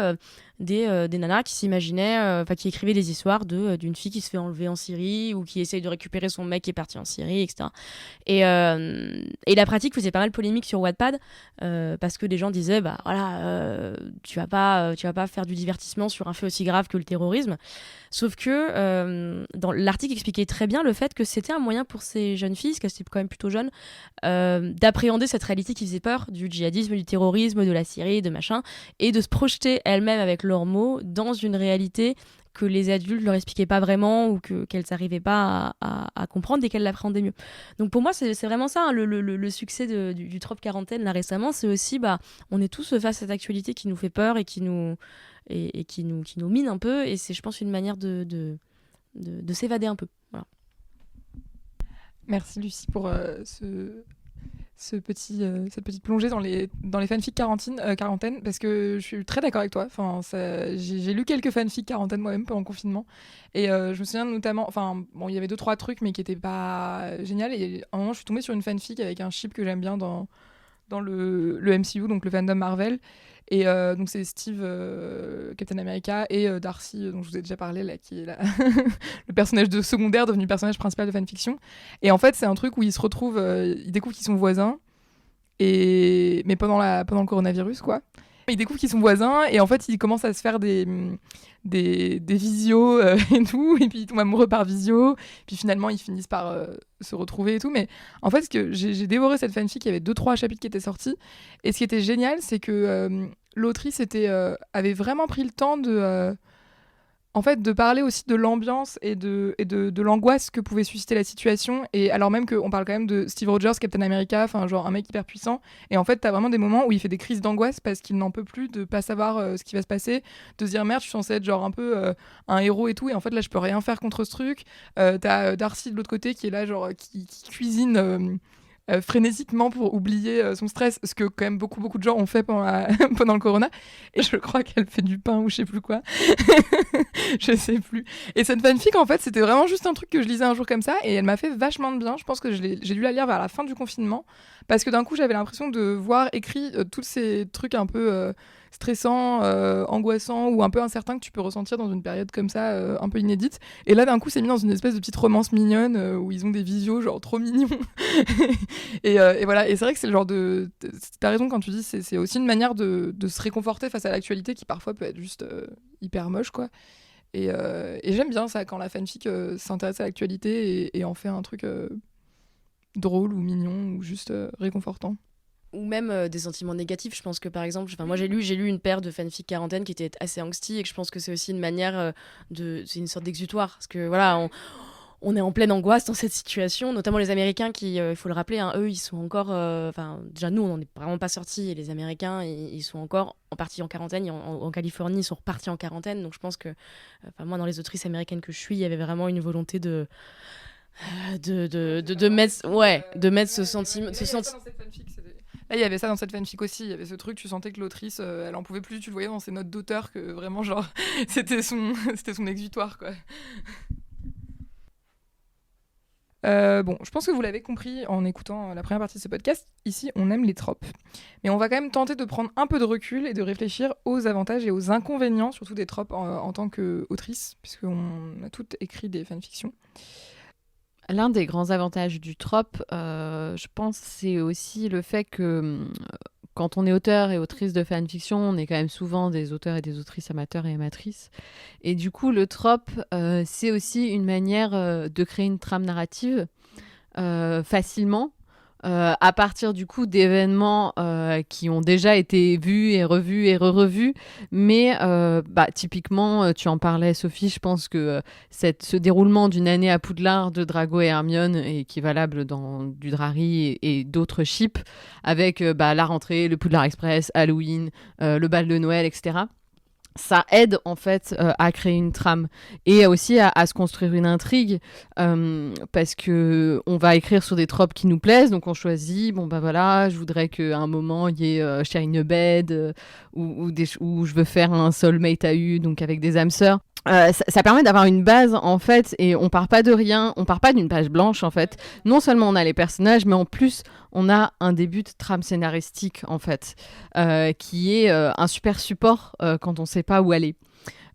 des nanas qui s'imaginaient, qui écrivaient des histoires d'une fille qui se fait enlever en Syrie ou qui essaye de récupérer son mec qui est parti en Syrie, etc. Et la pratique faisait pas mal polémique sur Wattpad parce que des gens disaient tu vas pas faire du divertissement sur un fait aussi grave que le terrorisme. Sauf que dans l'article expliquait très bien le fait que c'était un moyen pour ces jeunes filles, parce qu'elles étaient quand même plutôt jeunes, d'appréhender cette réalité qui faisait peur, du djihadisme, du terrorisme, de la Syrie, de machin, et de se projeter elles-mêmes avec leurs mots dans une réalité que les adultes leur expliquaient pas vraiment ou qu'elles n'arrivaient pas à comprendre et qu'elles l'appréhendaient mieux. Donc pour moi c'est vraiment ça, hein, le succès du trope quarantaine là récemment, c'est aussi on est tous face à cette actualité qui nous fait peur et qui nous mine un peu, et c'est, je pense, une manière de s'évader un peu. Voilà. Merci Lucie pour cette petite plongée dans les fanfics quarantaine, parce que je suis très d'accord avec toi. Enfin, j'ai lu quelques fanfics quarantaine moi-même pendant le confinement, et je me souviens notamment, il y avait 2-3 trucs mais qui étaient pas génial, et à un moment je suis tombée sur une fanfic avec un ship que j'aime bien dans le MCU, donc le fandom Marvel. Et donc c'est Steve, Captain America, et Darcy, dont je vous ai déjà parlé, là, qui est le personnage de secondaire devenu personnage principal de fanfiction. Et en fait, c'est un truc où ils se retrouvent, ils découvrent qu'ils sont voisins, mais pendant le coronavirus, quoi. Ils découvrent qu'ils sont voisins, et en fait, ils commencent à se faire des visios et tout, et puis ils tombent amoureux par visio, puis finalement, ils finissent par se retrouver et tout. Mais en fait, j'ai dévoré cette fanfic, il y avait 2-3 chapitres qui étaient sortis, et ce qui était génial, c'est que l'autrice avait vraiment pris le temps de en fait, de parler aussi de l'ambiance et de l'angoisse que pouvait susciter la situation. Et alors même qu'on parle quand même de Steve Rogers, Captain America, enfin genre un mec hyper puissant. Et en fait, t'as vraiment des moments où il fait des crises d'angoisse parce qu'il n'en peut plus de pas savoir ce qui va se passer, de se dire merde, je suis censé être genre un peu un héros et tout. Et en fait, là, je peux rien faire contre ce truc. T'as Darcy de l'autre côté qui est là, genre qui cuisine. Frénétiquement pour oublier son stress, ce que quand même beaucoup de gens ont fait pendant le corona, et je crois qu'elle fait du pain ou je sais plus quoi. Je sais plus. Et cette fanfic, en fait, c'était vraiment juste un truc que je lisais un jour comme ça, et elle m'a fait vachement de bien. Je pense que j'ai dû la lire vers la fin du confinement, parce que d'un coup j'avais l'impression de voir écrit tous ces trucs un peu stressants, angoissants ou un peu incertains que tu peux ressentir dans une période comme ça, un peu inédite. Et là, d'un coup, c'est mis dans une espèce de petite romance mignonne où ils ont des visios genre trop mignons. Et voilà. Et c'est vrai que c'est le genre de. T'as raison quand tu dis c'est aussi une manière de se réconforter face à l'actualité qui parfois peut être juste hyper moche, quoi. Et j'aime bien ça quand la fanfic s'intéresse à l'actualité et en fait un truc drôle ou mignon ou juste réconfortant. Ou même des sentiments négatifs. Je pense que par exemple, moi j'ai lu une paire de fanfic quarantaine qui était assez angsty, et que je pense que c'est aussi une manière c'est une sorte d'exutoire, parce que voilà, on est en pleine angoisse dans cette situation, notamment les Américains qui, il faut le rappeler, hein, eux ils sont encore, déjà nous on n'en est vraiment pas sortis, et les Américains ils sont encore en partie en quarantaine, en Californie ils sont repartis en quarantaine, donc je pense que moi dans les autrices américaines que je suis, il y avait vraiment une volonté de mettre ce sentiment. Là, il y avait ça dans cette fanfic aussi. Il y avait ce truc, tu sentais que l'autrice, elle en pouvait plus. Tu le voyais dans ses notes d'auteur que vraiment, genre, c'était son exutoire, quoi. Bon, je pense que vous l'avez compris en écoutant la première partie de ce podcast. Ici, on aime les tropes. Mais on va quand même tenter de prendre un peu de recul et de réfléchir aux avantages et aux inconvénients, surtout des tropes en tant qu'autrice, puisqu'on a toutes écrit des fanfictions. L'un des grands avantages du trope, je pense, c'est aussi le fait que quand on est auteur et autrice de fanfiction, on est quand même souvent des auteurs et des autrices amateurs et amatrices. Et du coup, le trope, c'est aussi une manière de créer une trame narrative facilement, à partir du coup d'événements qui ont déjà été vus et revus et re-revus. Mais typiquement, tu en parlais, Sophie, je pense que ce déroulement d'une année à Poudlard de Drago et Hermione est équivalable dans du Drarry et d'autres ships, avec la rentrée, le Poudlard Express, Halloween, le bal de Noël, etc. Ça aide en fait à créer une trame et aussi à se construire une intrigue, parce que on va écrire sur des tropes qui nous plaisent, donc on choisit je voudrais qu'à un moment il y ait sharing a bed ou je veux faire un soulmate AU, donc avec des âmes sœurs. Ça permet d'avoir une base en fait, et on part pas de rien, on part pas d'une page blanche en fait. Non seulement on a les personnages, mais en plus on a un début de trame scénaristique en fait, qui est un super support quand on sait pas où aller.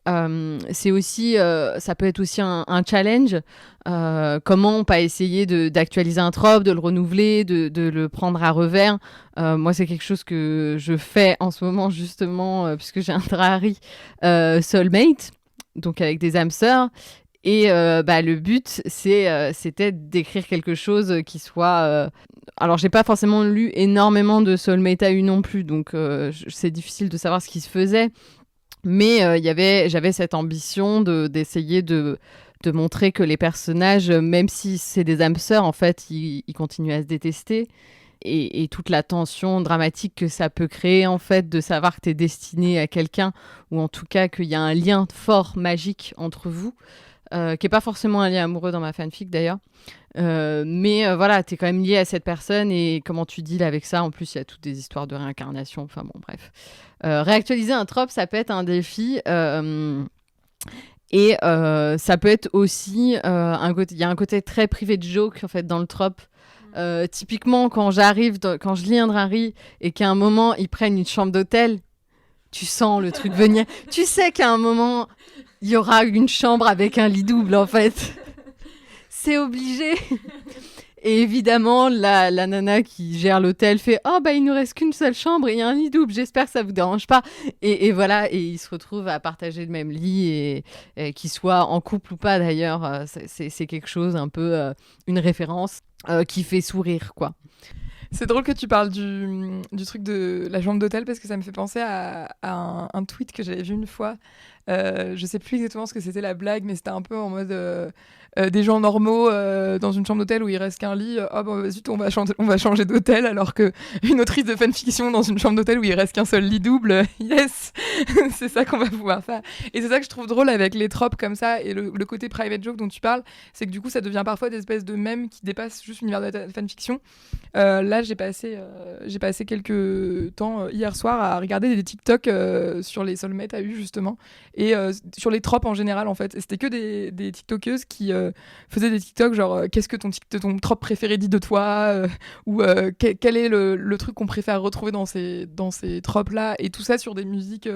C'est aussi, ça peut être aussi un challenge. Comment pas essayer d'actualiser un trope, de le renouveler, de le prendre à revers. Moi, c'est quelque chose que je fais en ce moment justement, puisque j'ai un Drarry soulmate, donc avec des âmes sœurs. Et le but, c'était d'écrire quelque chose qui soit... Alors, j'ai pas forcément lu énormément de soulmate AU non plus, donc c'est difficile de savoir ce qui se faisait. Mais j'avais cette ambition d'essayer de montrer que les personnages, même si c'est des âmes sœurs, en fait, ils continuent à se détester. Et toute la tension dramatique que ça peut créer, en fait, de savoir que t'es destiné à quelqu'un, ou en tout cas qu'il y a un lien fort, magique entre vous, qui n'est pas forcément un lien amoureux dans ma fanfic d'ailleurs. Mais voilà, t'es quand même lié à cette personne, et comment tu deals avec ça? En plus, il y a toutes des histoires de réincarnation, enfin bon, bref. Réactualiser un trope, ça peut être un défi. Et ça peut être aussi il y a un côté très privé de joke en fait dans le trope. Typiquement, quand je lis un Drarry et qu'à un moment ils prennent une chambre d'hôtel, tu sens le truc venir. Tu sais qu'à un moment il y aura une chambre avec un lit double en fait. C'est obligé. Et évidemment, la nana qui gère l'hôtel fait « Oh, il nous reste qu'une seule chambre et il y a un lit double, j'espère que ça vous dérange pas. » Et voilà, et ils se retrouvent à partager le même lit, et qu'ils soient en couple ou pas d'ailleurs, c'est quelque chose, un peu une référence qui fait sourire, quoi. C'est drôle que tu parles du truc de la chambre d'hôtel, parce que ça me fait penser à un tweet que j'avais vu une fois Je sais plus exactement ce que c'était la blague, mais c'était un peu en mode des gens normaux dans une chambre d'hôtel où il reste qu'un lit. Oh bah zut, on va changer d'hôtel, alors que une autrice de fanfiction dans une chambre d'hôtel où il reste qu'un seul lit double, yes, c'est ça qu'on va pouvoir faire. Et c'est ça que je trouve drôle avec les tropes comme ça et le côté private joke dont tu parles, c'est que du coup ça devient parfois des espèces de mèmes qui dépassent juste l'univers de la fanfiction. Là j'ai passé quelques temps hier soir à regarder des TikTok sur les soulmates à U justement, et sur les tropes en général en fait. Et c'était que des TikTokeuses qui faisaient des TikTok genre qu'est-ce que ton trope préféré dit de toi, ou quel est le truc qu'on préfère retrouver dans ces tropes là, et tout ça sur des musiques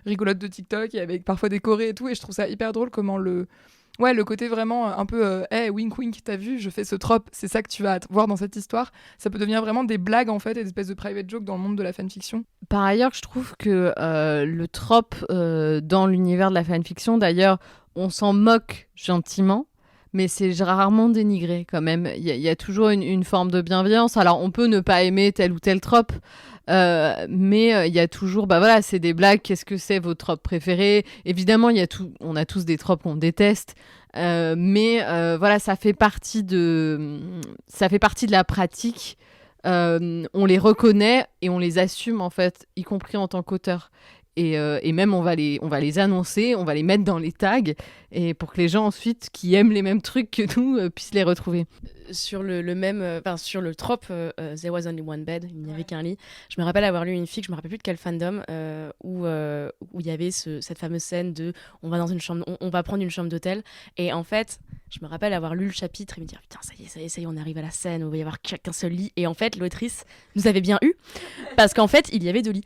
rigolotes de TikTok et avec parfois des chorés et tout. Et je trouve ça hyper drôle comment le côté vraiment un peu hey, wink wink, t'as vu, je fais ce trope, c'est ça que tu vas voir dans cette histoire, ça peut devenir vraiment des blagues en fait, et des espèces de private jokes dans le monde de la fanfiction. Par ailleurs, je trouve que le trope dans l'univers de la fanfiction, d'ailleurs, on s'en moque gentiment, mais c'est rarement dénigré quand même. Il y a toujours une forme de bienveillance. Alors, on peut ne pas aimer tel ou tel trope, mais il y a toujours, c'est des blagues. Qu'est-ce que c'est votre trope préféré ? Évidemment, on a tous des tropes qu'on déteste, mais ça fait partie de la pratique. On les reconnaît et on les assume en fait, y compris en tant qu'auteur. Et même on va les annoncer, on va les mettre dans les tags, et pour que les gens ensuite qui aiment les mêmes trucs que nous puissent les retrouver. Sur sur le trope There was only one bed, il n'y avait qu'un lit. Je me rappelle avoir lu une fic, je me rappelle plus de quel fandom, où il y avait cette fameuse scène de on va prendre une chambre d'hôtel, et en fait je me rappelle avoir lu le chapitre et me dire putain ça y est, on arrive à la scène où il va y avoir qu'un seul lit, et en fait l'autrice nous avait bien eu, parce qu'en fait il y avait 2 lits.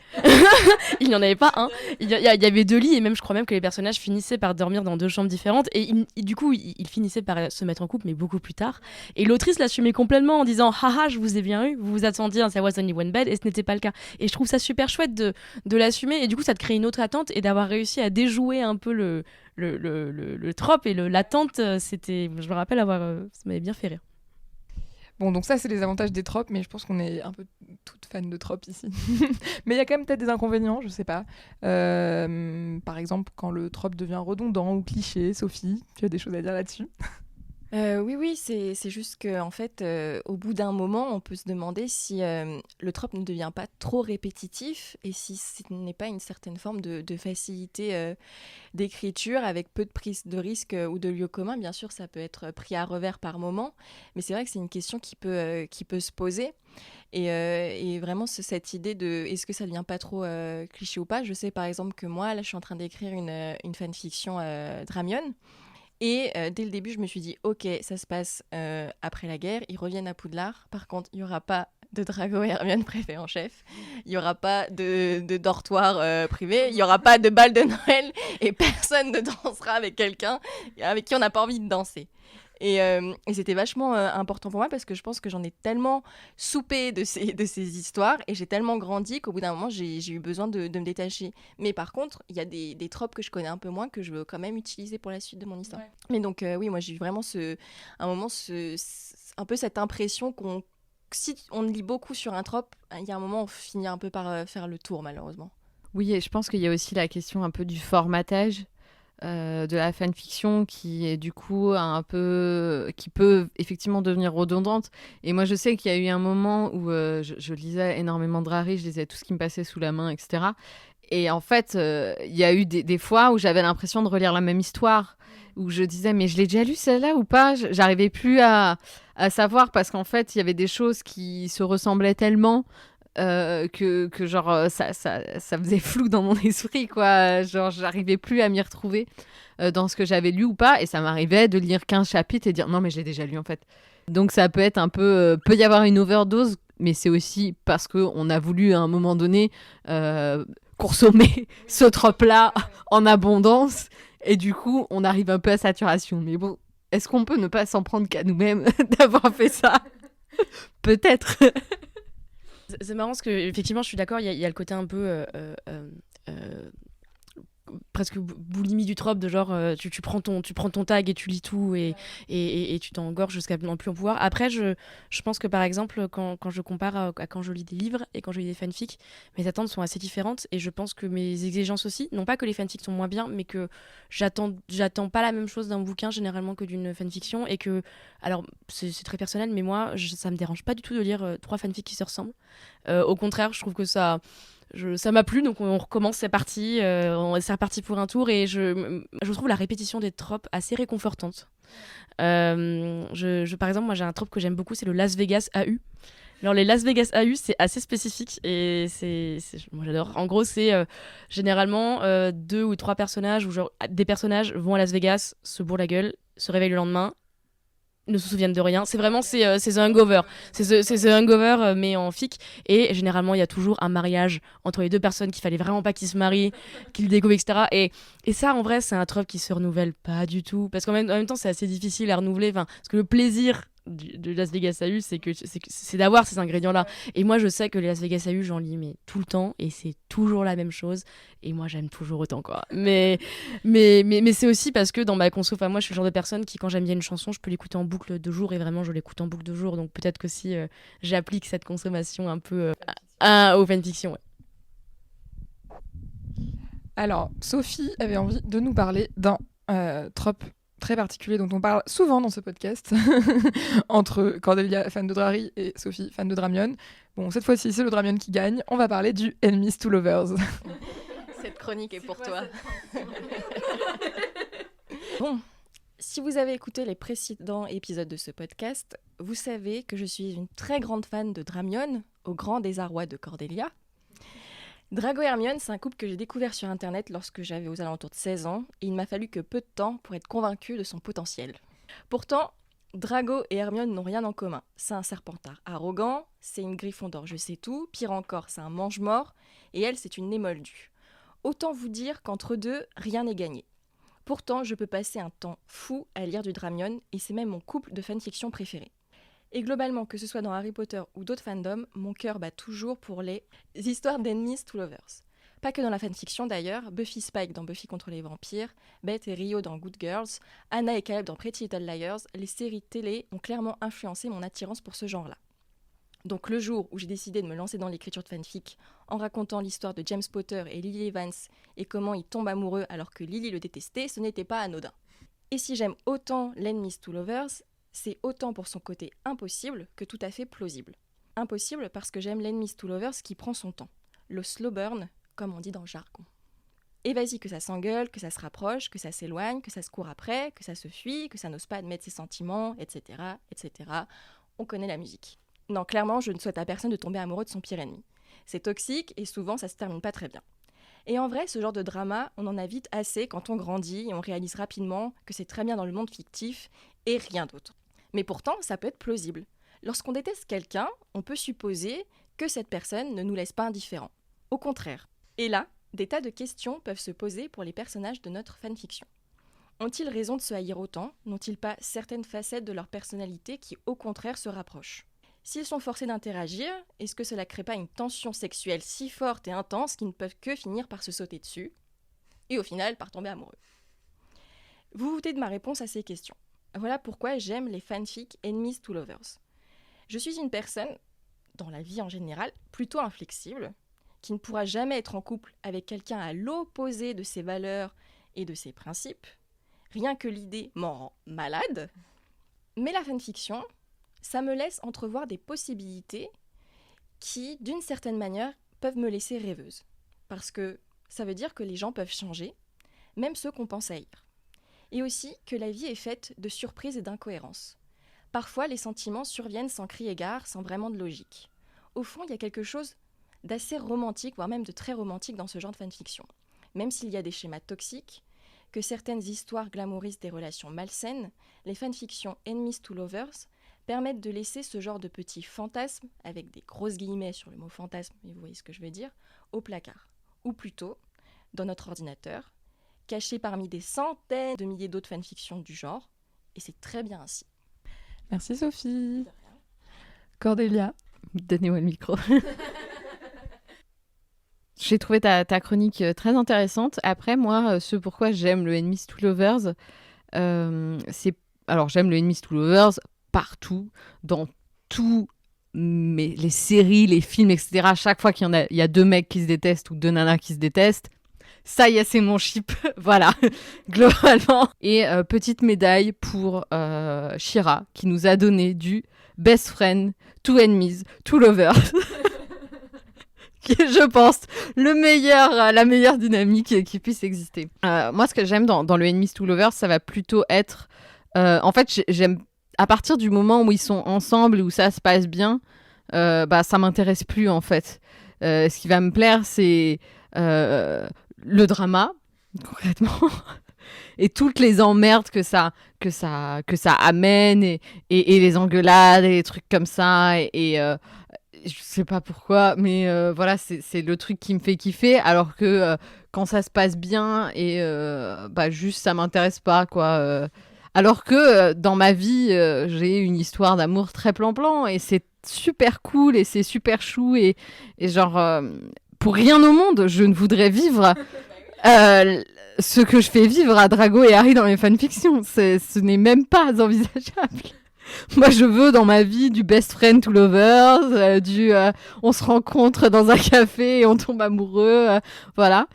Il n'y en avait pas un, il y avait 2 lits, et même je crois même que les personnages finissaient par dormir dans 2 chambres différentes, et du coup ils finissaient par se mettre en couple, mais beaucoup plus tard. Et l'autrice l'assumait complètement en disant haha, je vous ai bien eu, vous vous attendiez à There was only one bed, et ce n'était pas le cas. Et je trouve ça super chouette de l'assumer, et du coup ça te crée une autre attente, et d'avoir réussi à déjouer un peu le trope et l'attente. Je me rappelle ça m'avait bien fait rire. Bon, donc ça, c'est les avantages des tropes, mais je pense qu'on est un peu toutes fans de tropes ici. Mais il y a quand même peut-être des inconvénients, je sais pas. Par exemple, quand le trope devient redondant ou cliché. Sophie, tu as des choses à dire là-dessus ? Oui, c'est juste qu'en fait, au bout d'un moment, on peut se demander si le trope ne devient pas trop répétitif, et si ce n'est pas une certaine forme de facilité d'écriture avec peu de prise de risque ou de lieu commun. Bien sûr, ça peut être pris à revers par moment, mais c'est vrai que c'est une question qui peut se poser. Et vraiment, c'est cette idée de est-ce que ça devient pas trop cliché ou pas. Je sais par exemple que moi, là, je suis en train d'écrire une fanfiction Dramion. Et dès le début, je me suis dit, ok, ça se passe après la guerre, ils reviennent à Poudlard. Par contre, il n'y aura pas de Drago et Hermione préfet en chef. Il n'y aura pas de dortoir privé. Il n'y aura pas de bal de Noël. Et personne ne dansera avec quelqu'un avec qui on n'a pas envie de danser. Et c'était vachement important pour moi, parce que je pense que j'en ai tellement soupé de ces histoires, et j'ai tellement grandi qu'au bout d'un moment, j'ai eu besoin de me détacher. Mais par contre, il y a des tropes que je connais un peu moins, que je veux quand même utiliser pour la suite de mon histoire. Ouais. Mais donc, oui, moi, j'ai eu vraiment un peu cette impression si on lit beaucoup sur un trope, il y a un moment où on finit un peu par faire le tour, malheureusement. Oui, et je pense qu'il y a aussi la question un peu du formatage de la fanfiction, qui est du coup qui peut effectivement devenir redondante. Et moi je sais qu'il y a eu un moment où je lisais énormément de Drarry, je lisais tout ce qui me passait sous la main, etc. Et en fait il y a eu des fois où j'avais l'impression de relire la même histoire, où je disais mais je l'ai déjà lu celle-là ou pas, j'arrivais plus à savoir, parce qu'en fait il y avait des choses qui se ressemblaient tellement que genre ça faisait flou dans mon esprit, quoi. Genre j'arrivais plus à m'y retrouver dans ce que j'avais lu ou pas, et ça m'arrivait de lire 15 chapitres et dire non mais je l'ai déjà lu en fait. Donc ça peut être un peu peut y avoir une overdose, mais c'est aussi parce qu'on a voulu à un moment donné consommer ce trope là en abondance, et du coup on arrive un peu à saturation. Mais bon, est-ce qu'on peut ne pas s'en prendre qu'à nous-mêmes d'avoir fait ça? Peut-être. C'est marrant parce que effectivement, je suis d'accord. Il y a le côté un peu presque boulimie du trope, de genre tu prends ton tag et tu lis tout et tu t'engorges jusqu'à non plus en pouvoir. Après, je pense que par exemple, quand je compare à quand je lis des livres et quand je lis des fanfics, mes attentes sont assez différentes et je pense que mes exigences aussi, non pas que les fanfics sont moins bien, mais que j'attends pas la même chose d'un bouquin généralement que d'une fanfiction, et que, alors c'est très personnel, mais moi ça me dérange pas du tout de lire 3 fanfics qui se ressemblent. Au contraire, je trouve que ça m'a plu, donc on recommence, c'est parti, c'est reparti pour un tour, et je trouve la répétition des tropes assez réconfortante. Par exemple, moi j'ai un trope que j'aime beaucoup, c'est le Las Vegas AU. Alors les Las Vegas AU, c'est assez spécifique et moi j'adore. En gros, c'est généralement 2 ou 3 personnages, ou genre des personnages vont à Las Vegas, se bourrent la gueule, se réveillent le lendemain, ne se souviennent de rien. C'est vraiment c'est The Hangover. C'est The Hangover, mais en fic. Et généralement, il y a toujours un mariage entre les 2 personnes qu'il fallait vraiment pas qu'ils se marient, qu'ils découvrent, etc. Et ça, en vrai, c'est un trope qui se renouvelle pas du tout. Parce qu'en même temps, c'est assez difficile à renouveler. Parce que le plaisir de Las Vegas AU, c'est d'avoir ces ingrédients-là. Et moi, je sais que les Las Vegas AU, j'en lis mais tout le temps, et c'est toujours la même chose. Et moi, j'aime toujours autant, quoi. Mais c'est aussi parce que dans ma conso, moi, je suis le genre de personne qui, quand j'aime bien une chanson, je peux l'écouter en boucle 2 jours, et vraiment, je l'écoute en boucle 2 jours. Donc peut-être que si j'applique cette consommation un peu aux fanfictions. Ouais. Alors, Sophie avait envie de nous parler d'un trope très particulier dont on parle souvent dans ce podcast entre Cordelia, fan de Drarry, et Sophie, fan de Dramion. Bon, cette fois-ci, c'est le Dramion qui gagne. On va parler du Enemies to Lovers. Cette chronique est pour toi. Bon, si vous avez écouté les précédents épisodes de ce podcast, vous savez que je suis une très grande fan de Dramion, au grand désarroi de Cordelia. Drago et Hermione, c'est un couple que j'ai découvert sur Internet lorsque j'avais aux alentours de 16 ans, et il m'a fallu que peu de temps pour être convaincue de son potentiel. Pourtant, Drago et Hermione n'ont rien en commun. C'est un Serpentard arrogant, c'est une Gryffondor je sais tout, pire encore, c'est un mange-mort, et elle, c'est une Némoldue. Autant vous dire qu'entre deux, rien n'est gagné. Pourtant, je peux passer un temps fou à lire du Dramion, et c'est même mon couple de fanfiction préféré. Et globalement, que ce soit dans Harry Potter ou d'autres fandoms, mon cœur bat toujours pour les histoires d'Enemies to Lovers. Pas que dans la fanfiction d'ailleurs, Buffy Spike dans Buffy contre les vampires, Beth et Rio dans Good Girls, Anna et Caleb dans Pretty Little Liars, les séries télé ont clairement influencé mon attirance pour ce genre-là. Donc le jour où j'ai décidé de me lancer dans l'écriture de fanfic en racontant l'histoire de James Potter et Lily Evans et comment ils tombent amoureux alors que Lily le détestait, ce n'était pas anodin. Et si j'aime autant l'Enemies to Lovers, c'est autant pour son côté impossible que tout à fait plausible. Impossible parce que j'aime l'Enemies to Lovers qui prend son temps. Le slow burn, comme on dit dans le jargon. Et vas-y, que ça s'engueule, que ça se rapproche, que ça s'éloigne, que ça se court après, que ça se fuit, que ça n'ose pas admettre ses sentiments, etc., etc. On connaît la musique. Non, clairement, je ne souhaite à personne de tomber amoureux de son pire ennemi. C'est toxique et souvent ça se termine pas très bien. Et en vrai, ce genre de drama, on en a vite assez quand on grandit et on réalise rapidement que c'est très bien dans le monde fictif et rien d'autre. Mais pourtant, ça peut être plausible. Lorsqu'on déteste quelqu'un, on peut supposer que cette personne ne nous laisse pas indifférents. Au contraire. Et là, des tas de questions peuvent se poser pour les personnages de notre fanfiction. Ont-ils raison de se haïr autant ? N'ont-ils pas certaines facettes de leur personnalité qui, au contraire, se rapprochent ? S'ils sont forcés d'interagir, est-ce que cela ne crée pas une tension sexuelle si forte et intense qu'ils ne peuvent que finir par se sauter dessus et au final par tomber amoureux ? Vous vous doutez de ma réponse à ces questions. Voilà pourquoi j'aime les fanfics Enemies to Lovers. Je suis une personne, dans la vie en général, plutôt inflexible, qui ne pourra jamais être en couple avec quelqu'un à l'opposé de ses valeurs et de ses principes. Rien que l'idée m'en rend malade. Mais la fanfiction, ça me laisse entrevoir des possibilités qui, d'une certaine manière, peuvent me laisser rêveuse. Parce que ça veut dire que les gens peuvent changer, même ceux qu'on pense haïr. Et aussi que la vie est faite de surprises et d'incohérences. Parfois, les sentiments surviennent sans crier gare, sans vraiment de logique. Au fond, il y a quelque chose d'assez romantique, voire même de très romantique dans ce genre de fanfiction. Même s'il y a des schémas toxiques, que certaines histoires glamourisent des relations malsaines, les fanfictions Enemies to Lovers permettent de laisser ce genre de petits fantasmes, avec des grosses guillemets sur le mot fantasme, mais vous voyez ce que je veux dire, au placard. Ou plutôt, dans notre ordinateur, caché parmi des centaines de milliers d'autres fanfictions du genre, et c'est très bien ainsi. Merci Sophie. Cordelia. Donnez-moi le micro. J'ai trouvé ta chronique très intéressante. Après, moi, ce pourquoi j'aime le Enemies to Lovers, c'est... Alors, j'aime le Enemies to Lovers partout, dans tous les séries, les films, etc. À chaque fois il y a 2 mecs qui se détestent ou 2 nanas qui se détestent, ça y est, c'est mon ship. Voilà, globalement. Et petite médaille pour Shira, qui nous a donné du Best Friend to Enemies to Lovers. Qui est, je pense, la meilleure dynamique qui puisse exister. Moi, ce que j'aime dans le Enemies to Lovers, ça va plutôt être... en fait, j'aime... À partir du moment où ils sont ensemble et où ça se passe bien, ça m'intéresse plus, en fait. Ce qui va me plaire, c'est le drama, concrètement, et toutes les emmerdes que ça amène, et les engueulades, et les trucs comme ça, et je sais pas pourquoi, mais voilà, c'est le truc qui me fait kiffer, alors que quand ça se passe bien, et juste ça m'intéresse pas, quoi. Alors que dans ma vie, j'ai une histoire d'amour très plan-plan, et c'est super cool, et c'est super chou, et genre, pour rien au monde, je ne voudrais vivre ce que je fais vivre à Drago et Harry dans mes fanfictions. Ce n'est même pas envisageable. Moi, je veux dans ma vie du best friend to lovers, on se rencontre dans un café et on tombe amoureux, voilà.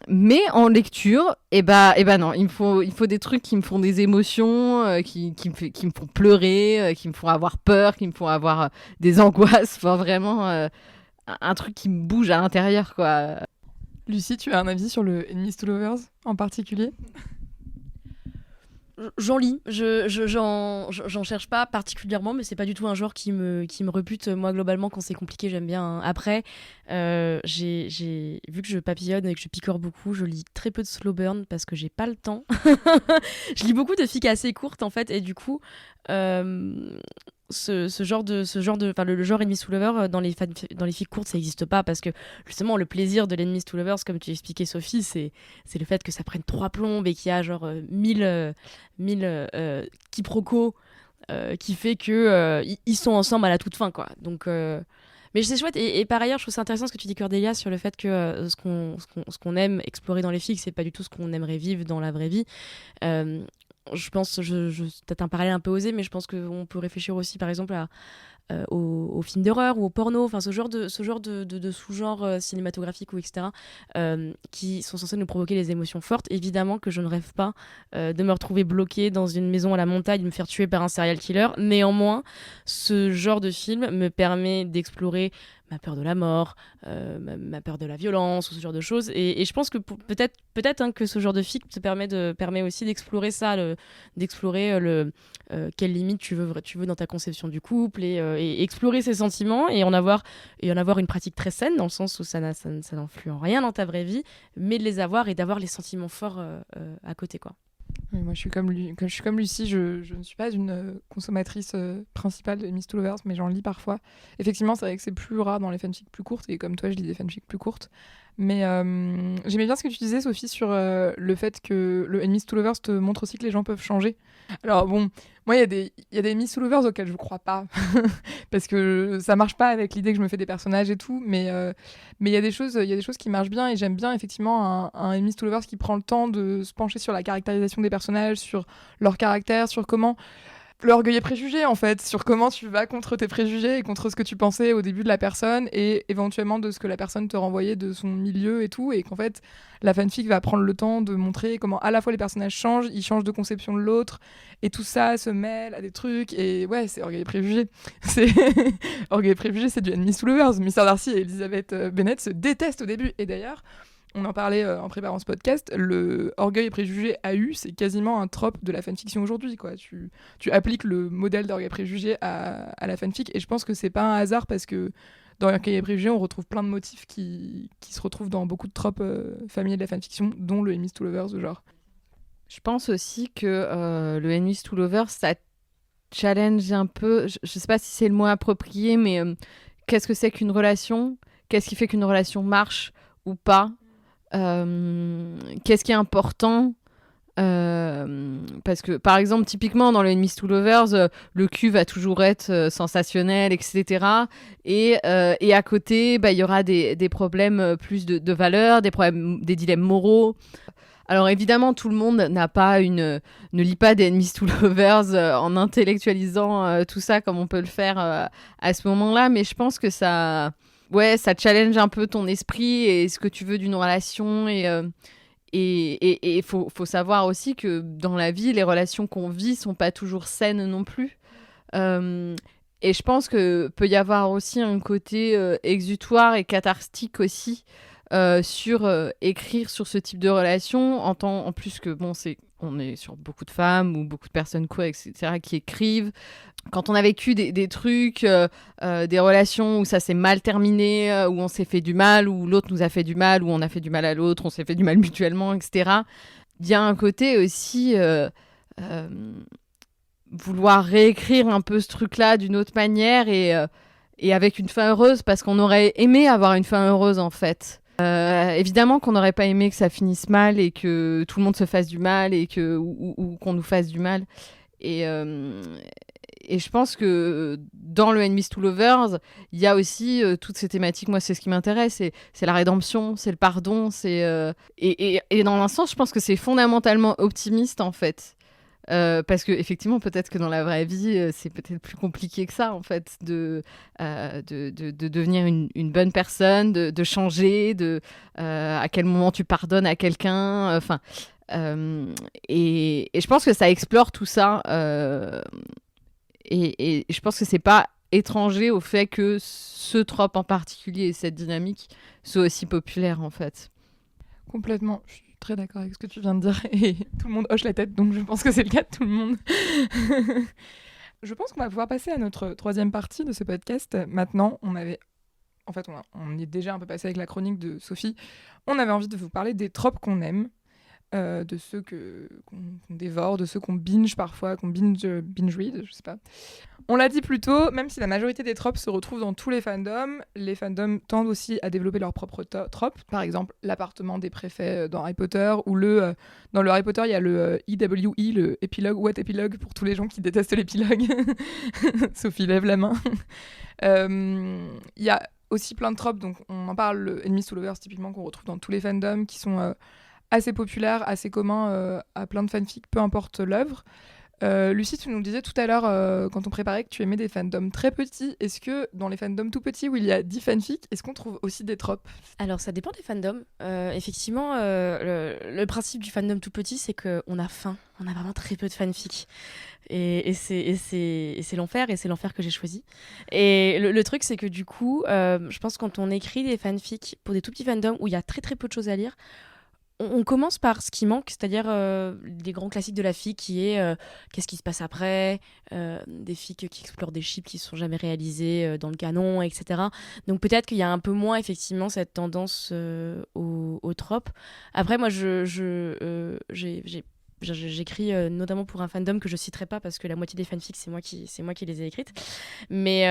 Mais en lecture, non, il me faut des trucs qui me font des émotions, qui me font pleurer, qui me font avoir peur, qui me font avoir des angoisses, enfin vraiment un truc qui me bouge à l'intérieur, quoi. Lucie, tu as un avis sur le Enemies to Lovers en particulier ? J'en lis, j'en cherche pas particulièrement, mais c'est pas du tout un genre qui me rebute. Moi, globalement, quand c'est compliqué, j'aime bien, hein. Après, j'ai vu que je papillonne et que je picore beaucoup, je lis très peu de slow burn parce que j'ai pas le temps. Je lis beaucoup de fics assez courtes, en fait, et du coup, ce genre le genre Enemies to Lovers dans les fics courtes, ça n'existe pas, parce que justement le plaisir de l'Enemies to Lovers, comme tu expliquais Sophie, c'est le fait que ça prenne 3 plombes et qu'il y a genre 1000 quiproquos qui fait que ils sont ensemble à la toute fin, quoi. Donc mais c'est chouette, et par ailleurs je trouve ça intéressant ce que tu dis, Cordélia, sur le fait que ce qu'on aime explorer dans les fics, c'est pas du tout ce qu'on aimerait vivre dans la vraie vie. Je pense, peut-être un parallèle un peu osé, mais je pense qu'on peut réfléchir aussi, par exemple, aux films d'horreur ou au porno, enfin ce genre de sous-genre cinématographique ou etc., qui sont censés nous provoquer des émotions fortes. Évidemment que je ne rêve pas de me retrouver bloquée dans une maison à la montagne, de me faire tuer par un serial killer. Néanmoins, ce genre de film me permet d'explorer ma peur de la mort, ma peur de la violence, ou ce genre de choses. Et je pense que peut-être hein, que ce genre de film te permet aussi d'explorer ça, d'explorer quelles limites tu veux dans ta conception du couple, et explorer ses sentiments, et en avoir une pratique très saine, dans le sens où ça n'influe en rien dans ta vraie vie, mais de les avoir et d'avoir les sentiments forts à côté, quoi. Oui, moi, je suis comme Lucie, je ne suis pas une consommatrice principale de Enemies to Lovers, mais j'en lis parfois. Effectivement, c'est vrai que c'est plus rare dans les fanfics plus courtes, et comme toi, je lis des fanfics plus courtes. Mais j'aimais bien ce que tu disais, Sophie, sur le fait que le Enemies to Lovers te montre aussi que les gens peuvent changer. Alors bon, moi, il y a des Enemies to Lovers auxquels je ne crois pas, parce que ça marche pas avec l'idée que je me fais des personnages et tout, mais il y a des choses qui marchent bien, et j'aime bien effectivement un Enemies to Lovers qui prend le temps de se pencher sur la caractérisation des personnages, sur leur caractère, sur comment... L'orgueil et préjugé, en fait, sur comment tu vas contre tes préjugés et contre ce que tu pensais au début de la personne, et éventuellement de ce que la personne te renvoyait de son milieu et tout, et qu'en fait, la fanfic va prendre le temps de montrer comment à la fois les personnages changent, ils changent de conception de l'autre, et tout ça se mêle à des trucs, et ouais, c'est orgueil et préjugé. Orgueil et préjugé, c'est du Enemies to Lovers. Mr. Darcy et Elizabeth Bennet se détestent au début, et d'ailleurs, on en parlait en préparant ce podcast, le orgueil et préjugé AU, c'est quasiment un trope de la fanfiction aujourd'hui, quoi. Tu appliques le modèle d'orgueil et préjugé à la fanfic, et je pense que c'est pas un hasard, parce que dans orgueil et préjugé, on retrouve plein de motifs qui se retrouvent dans beaucoup de tropes familiers de la fanfiction, dont le Enemies to Lovers, genre. Je pense aussi que le Enemies to Lovers, ça challenge un peu, je sais pas si c'est le mot approprié, mais qu'est-ce que c'est qu'une relation ? Qu'est-ce qui fait qu'une relation marche ou pas ? Qu'est-ce qui est important Parce que, par exemple, typiquement, dans le Enemies to Lovers, le cul va toujours être sensationnel, etc. Et à côté, il y aura des problèmes plus de valeurs, des problèmes, des dilemmes moraux. Alors évidemment, tout le monde ne lit pas des Enemies to Lovers en intellectualisant tout ça comme on peut le faire à ce moment-là, mais je pense que ça challenge un peu ton esprit et ce que tu veux d'une relation et faut savoir aussi que dans la vie, les relations qu'on vit sont pas toujours saines non plus. Et je pense que peut y avoir aussi un côté exutoire et cathartique aussi sur écrire sur ce type de relation en plus que on est sur beaucoup de femmes ou beaucoup de personnes queer, etc., qui écrivent. Quand on a vécu des trucs, des relations où ça s'est mal terminé, où on s'est fait du mal, où l'autre nous a fait du mal, où on a fait du mal à l'autre, on s'est fait du mal mutuellement, etc. Il y a un côté aussi vouloir réécrire un peu ce truc-là d'une autre manière et avec une fin heureuse, parce qu'on aurait aimé avoir une fin heureuse, en fait. Évidemment qu'on n'aurait pas aimé que ça finisse mal et que tout le monde se fasse du mal ou qu'on nous fasse du mal. Et je pense que dans le Enemies to Lovers, il y a aussi toutes ces thématiques. Moi, c'est ce qui m'intéresse. C'est la rédemption, c'est le pardon. Et dans un sens, je pense que c'est fondamentalement optimiste, en fait. Parce que effectivement, peut-être que dans la vraie vie, c'est peut-être plus compliqué que ça, en fait, de devenir une bonne personne, de changer, à quel moment tu pardonnes à quelqu'un. Et je pense que ça explore tout ça. Et je pense que c'est pas étranger au fait que ce trope en particulier et cette dynamique soit aussi populaire, en fait. Complètement. Je suis très d'accord avec ce que tu viens de dire et tout le monde hoche la tête, donc je pense que c'est le cas de tout le monde. Je pense qu'on va pouvoir passer à notre troisième partie de ce podcast. Maintenant, on est déjà un peu passé avec la chronique de Sophie. On avait envie de vous parler des tropes qu'on aime, de ceux qu'on dévore, de ceux qu'on binge parfois, qu'on binge-read, je sais pas. On l'a dit plus tôt, même si la majorité des tropes se retrouvent dans tous les fandoms tendent aussi à développer leurs propres tropes. Par exemple, l'appartement des préfets dans Harry Potter, ou dans le Harry Potter, il y a le EWE, le épilogue, what épilogue, pour tous les gens qui détestent l'épilogue. Sophie lève la main. Il y a aussi plein de tropes, donc on en parle, le Enemies to Lovers typiquement, qu'on retrouve dans tous les fandoms, qui sont assez populaires, assez communs à plein de fanfics, peu importe l'œuvre. Lucie, tu nous disais tout à l'heure, quand on préparait, que tu aimais des fandoms très petits. Est-ce que dans les fandoms tout petits, où il y a 10 fanfics, est-ce qu'on trouve aussi des tropes ? Alors, ça dépend des fandoms. Effectivement, le principe du fandom tout petit, c'est qu'on a faim. On a vraiment très peu de fanfics. Et c'est l'enfer, et c'est l'enfer que j'ai choisi. Et le truc, c'est que du coup, je pense que quand on écrit des fanfics pour des tout petits fandoms où il y a très très peu de choses à lire, on commence par ce qui manque, c'est-à-dire les grands classiques de la fic, qui est qu'est-ce qui se passe après, des fics qui explorent des ships qui ne sont jamais réalisés dans le canon, etc. Donc peut-être qu'il y a un peu moins effectivement cette tendance au trope. Après, moi, j'écris notamment pour un fandom que je citerai pas parce que la moitié des fanfics c'est moi qui les ai écrites, mais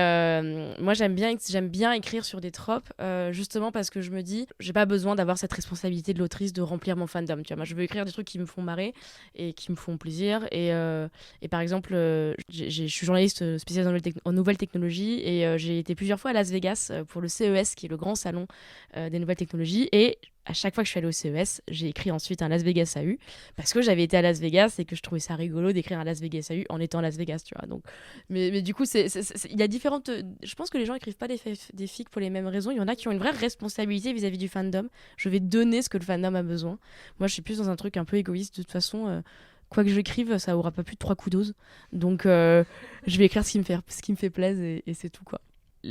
moi j'aime bien écrire sur des tropes justement parce que je me dis j'ai pas besoin d'avoir cette responsabilité de l'autrice de remplir mon fandom, tu vois. Moi je veux écrire des trucs qui me font marrer et qui me font plaisir, et par exemple je suis journaliste spécialisée en nouvelles technologies, et j'ai été plusieurs fois à Las Vegas pour le CES, qui est le grand salon des nouvelles technologies, et à chaque fois que je suis allée au CES, j'ai écrit ensuite un Las Vegas AU parce que j'avais été à Las Vegas et que je trouvais ça rigolo d'écrire un Las Vegas AU en étant à Las Vegas, tu vois. Donc, mais du coup, il y a différentes. Je pense que les gens écrivent pas des fics pour les mêmes raisons. Il y en a qui ont une vraie responsabilité vis-à-vis du fandom. Je vais donner ce que le fandom a besoin. Moi, je suis plus dans un truc un peu égoïste. De toute façon, quoi que j'écrive, ça aura pas plus de 3 coups d'ose. Donc, je vais écrire ce qui me fait plaisir, et c'est tout, quoi.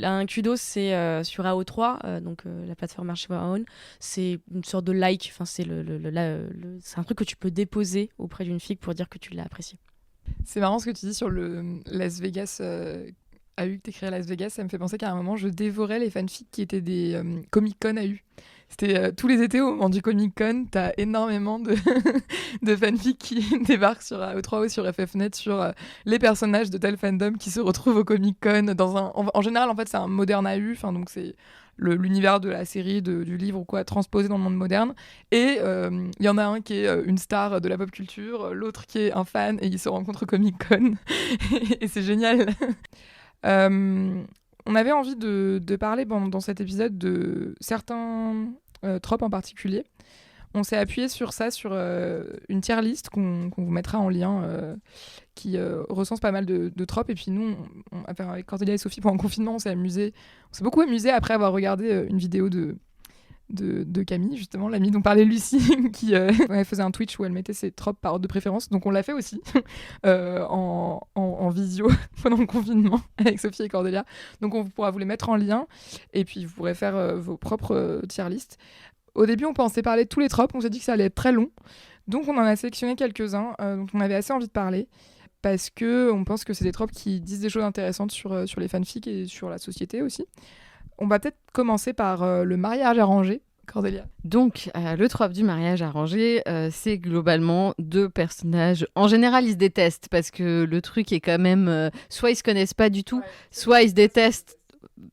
Un kudos, c'est sur AO3, donc la plateforme Archive Own. C'est une sorte de like, c'est c'est un truc que tu peux déposer auprès d'une fic pour dire que tu l'as apprécié. C'est marrant ce que tu dis sur le Las Vegas AU, que t'écris à Las Vegas. Ça me fait penser qu'à un moment, je dévorais les fanfics qui étaient des Comic-Con AU. C'était tous les étés au moment du Comic-Con, t'as énormément de fanfics qui débarquent sur AO3 ou sur FFnet sur les personnages de tel fandom qui se retrouvent au Comic-Con. En général, en fait, c'est un moderne AU, donc c'est l'univers de la série, du livre ou quoi, transposé dans le monde moderne. Et il y en a un qui est une star de la pop culture, l'autre qui est un fan, et ils se rencontrent au Comic-Con. Et c'est génial. On avait envie de parler dans cet épisode de certains tropes en particulier. On s'est appuyé sur ça, sur une tier list qu'on vous mettra en lien, qui recense pas mal de tropes. Et puis nous, avec Cordélia et Sophie, pendant le confinement, on s'est beaucoup amusé après avoir regardé une vidéo de Camille, justement, l'amie dont parlait Lucie, qui elle faisait un Twitch où elle mettait ses tropes par ordre de préférence. Donc on l'a fait aussi en visio pendant le confinement avec Sophie et Cordélia. Donc on pourra vous les mettre en lien et puis vous pourrez faire vos propres tier list. Au début, on pensait parler de tous les tropes. On s'est dit que ça allait être très long. Donc on en a sélectionné quelques-uns dont on avait assez envie de parler parce qu'on pense que c'est des tropes qui disent des choses intéressantes sur les fanfics et sur la société aussi. On va peut-être commencer par le mariage arrangé, Cordélia. Donc, le trope du mariage arrangé, c'est globalement deux personnages. En général, ils se détestent parce que le truc est quand même... soit ils se connaissent pas du tout, soit ils se détestent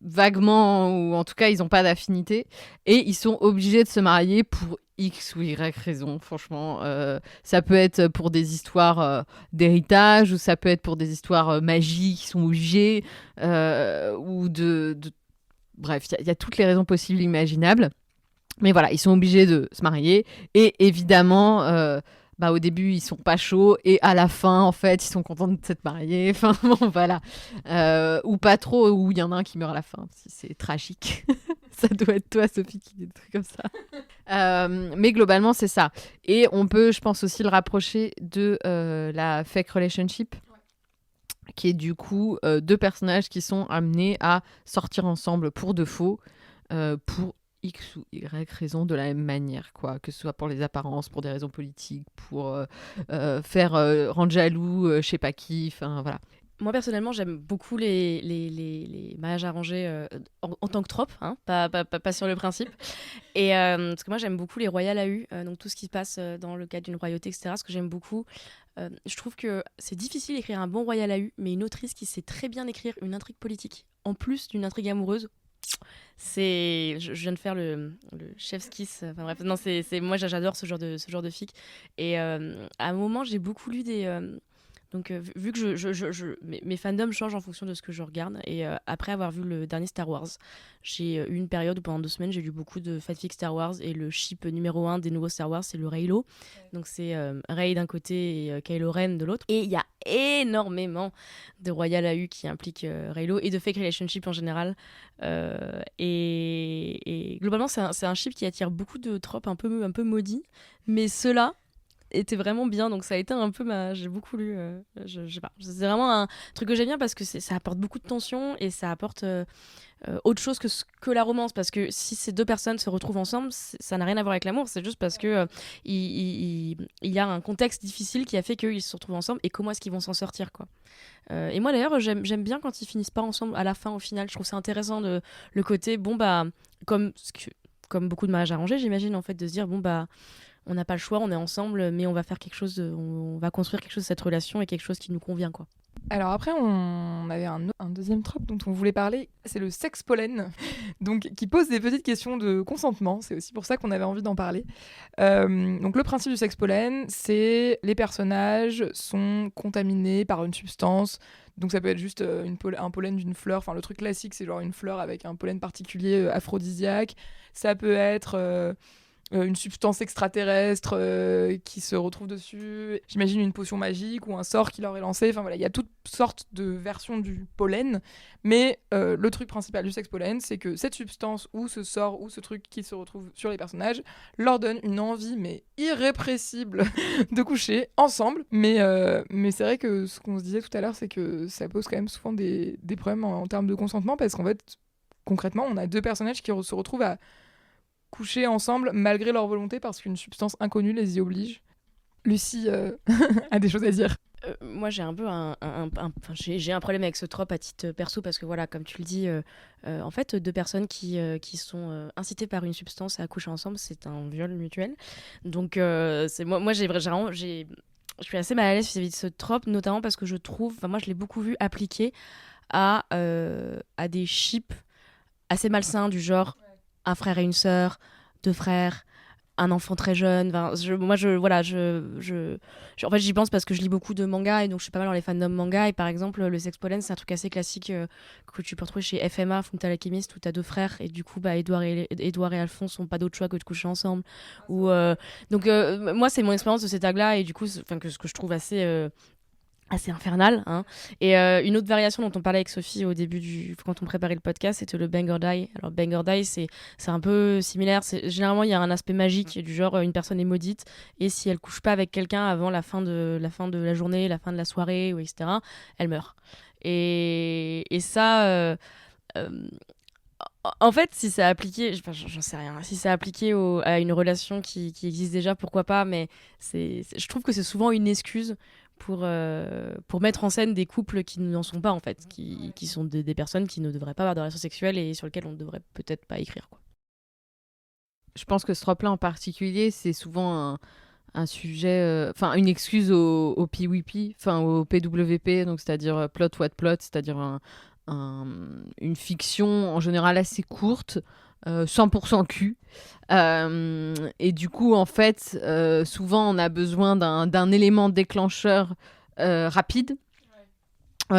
vaguement, ou en tout cas, ils n'ont pas d'affinité. Et ils sont obligés de se marier pour X ou Y raison. Franchement, ça peut être pour des histoires d'héritage, ou ça peut être pour des histoires magiques qui sont obligés, ou Bref, il y a toutes les raisons possibles et imaginables. Mais voilà, ils sont obligés de se marier. Et évidemment, au début, ils sont pas chauds. Et à la fin, en fait, ils sont contents de s'être mariés. Enfin, bon, voilà. Ou pas trop, ou il y en a un qui meurt à la fin. C'est tragique. Ça doit être toi, Sophie, qui dit des trucs comme ça. Mais globalement, c'est ça. Et on peut, je pense, aussi le rapprocher de la fake relationship, qui est du coup deux personnages qui sont amenés à sortir ensemble pour de faux, pour X ou Y raison de la même manière, quoi. Que ce soit pour les apparences, pour des raisons politiques, pour faire rendre jaloux, je sais pas qui, enfin voilà. Moi, personnellement, j'aime beaucoup les mariages arrangés en tant que trope, hein, pas sur le principe. Et parce que moi, j'aime beaucoup les royales AU, donc tout ce qui se passe dans le cadre d'une royauté, etc. Ce que j'aime beaucoup, je trouve que c'est difficile d'écrire un bon royal AU, mais une autrice qui sait très bien écrire une intrigue politique, en plus d'une intrigue amoureuse, je viens de faire le chef's kiss. Enfin bref, non, moi j'adore ce genre de fic. Et à un moment, j'ai beaucoup lu des... Donc, vu que mes fandoms changent en fonction de ce que je regarde, et après avoir vu le dernier Star Wars, j'ai eu une période où pendant 2 semaines, j'ai lu beaucoup de fanfics Star Wars, et le ship numéro 1 des nouveaux Star Wars, c'est le Reylo. Donc, c'est Rey d'un côté et Kylo Ren de l'autre. Et il y a énormément de royal AU qui impliquent Reylo, et de fake relationship en général. Et globalement, c'est un ship qui attire beaucoup de tropes un peu maudits, mais ceux-là était vraiment bien, donc ça a été un peu j'ai beaucoup lu, je sais pas, c'est vraiment un truc que j'aime bien parce que ça apporte beaucoup de tension et ça apporte autre chose que la romance, parce que si ces deux personnes se retrouvent ensemble, ça n'a rien à voir avec l'amour, c'est juste parce que il y a un contexte difficile qui a fait qu'ils se retrouvent ensemble, et comment est-ce qu'ils vont s'en sortir, quoi. Et moi d'ailleurs j'aime bien quand ils finissent pas ensemble à la fin, au final. Je trouve ça intéressant, le côté comme beaucoup de mariages arrangés, j'imagine, en fait, de se dire on n'a pas le choix, on est ensemble, mais on va faire on va construire quelque chose de cette relation, et quelque chose qui nous convient, quoi. Alors après, on avait un deuxième trope dont on voulait parler, c'est le sexe pollen, donc qui pose des petites questions de consentement. C'est aussi pour ça qu'on avait envie d'en parler. Donc le principe du sexe pollen, c'est les personnages sont contaminés par une substance. Donc ça peut être juste un pollen d'une fleur. Enfin, le truc classique, c'est genre une fleur avec un pollen particulier aphrodisiaque. Ça peut être une substance extraterrestre qui se retrouve dessus. J'imagine une potion magique ou un sort qui leur est lancé. Enfin voilà, il y a toutes sortes de versions du pollen. Mais le truc principal du sexe pollen, c'est que cette substance ou ce sort ou ce truc qui se retrouve sur les personnages leur donne une envie mais irrépressible de coucher ensemble. Mais c'est vrai que ce qu'on se disait tout à l'heure, c'est que ça pose quand même souvent des problèmes en termes de consentement, parce qu'en fait, concrètement, on a deux personnages qui se retrouvent à coucher ensemble malgré leur volonté parce qu'une substance inconnue les y oblige. Lucie a des choses à dire. Moi, j'ai un peu enfin, j'ai un problème avec ce trope à titre perso parce que voilà, comme tu le dis, en fait, deux personnes qui sont incitées par une substance à coucher ensemble, c'est un viol mutuel. Donc, c'est moi, je suis assez mal à l'aise vis-à-vis de ce trope, notamment parce que je trouve, enfin, moi, je l'ai beaucoup vu appliqué à des ships assez malsains du genre un frère et une sœur, deux frères, un enfant très jeune. Enfin, en fait, j'y pense parce que je lis beaucoup de mangas et donc je suis pas mal dans les fandoms manga. Et par exemple, le sex pollen, c'est un truc assez classique que tu peux retrouver chez FMA, Fullmetal Alchemist, où t'as deux frères et du coup, bah, Edouard et Alphonse ont pas d'autre choix que de coucher ensemble. Moi, c'est mon expérience de ces tags-là et du coup, ce que je trouve assez infernal, hein. Et une autre variation dont on parlait avec Sophie au début quand on préparait le podcast, c'était le Bang or Die. Alors Bang or Die, c'est un peu similaire. Généralement, il y a un aspect magique du genre une personne est maudite et si elle couche pas avec quelqu'un avant la journée, la fin de la soirée, ou etc., elle meurt. Et ça, en fait, si c'est appliqué, enfin, j'en sais rien. Si c'est appliqué à une relation qui existe déjà, pourquoi pas, mais je trouve que c'est souvent une excuse pour mettre en scène des couples qui n'en sont pas, en fait, qui sont des personnes qui ne devraient pas avoir de relations sexuelles et sur lesquelles on ne devrait peut-être pas écrire, quoi. Je pense que ce trope-là en particulier, c'est souvent un sujet, enfin une excuse au PWP, enfin au PWP, donc c'est-à-dire plot what plot, c'est-à-dire une fiction en général assez courte, 100% cul. Et du coup, en fait, souvent on a besoin d'un élément déclencheur rapide.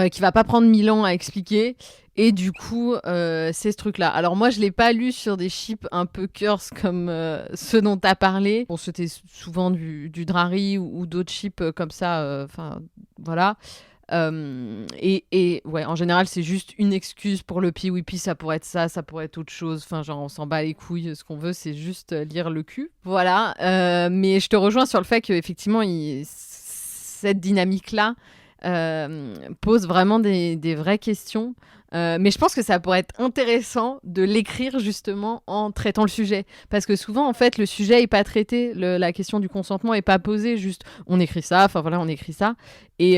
Qui va pas prendre 1000 ans à expliquer. Et du coup, c'est ce truc-là. Alors moi, je l'ai pas lu sur des ships un peu curse comme ceux dont tu as parlé. Bon, c'était souvent du Drari ou d'autres ships comme ça. Enfin, voilà. Et ouais, en général, c'est juste une excuse pour le PWP. Ça pourrait être ça pourrait être autre chose. Enfin, genre, on s'en bat les couilles. Ce qu'on veut, c'est juste lire le cul. Voilà. Mais je te rejoins sur le fait qu'effectivement, cette dynamique-là, pose vraiment des vraies questions. Mais je pense que ça pourrait être intéressant de l'écrire justement en traitant le sujet. Parce que souvent, en fait, le sujet n'est pas traité, la question du consentement n'est pas posée, juste on écrit ça, enfin voilà, on écrit ça. Et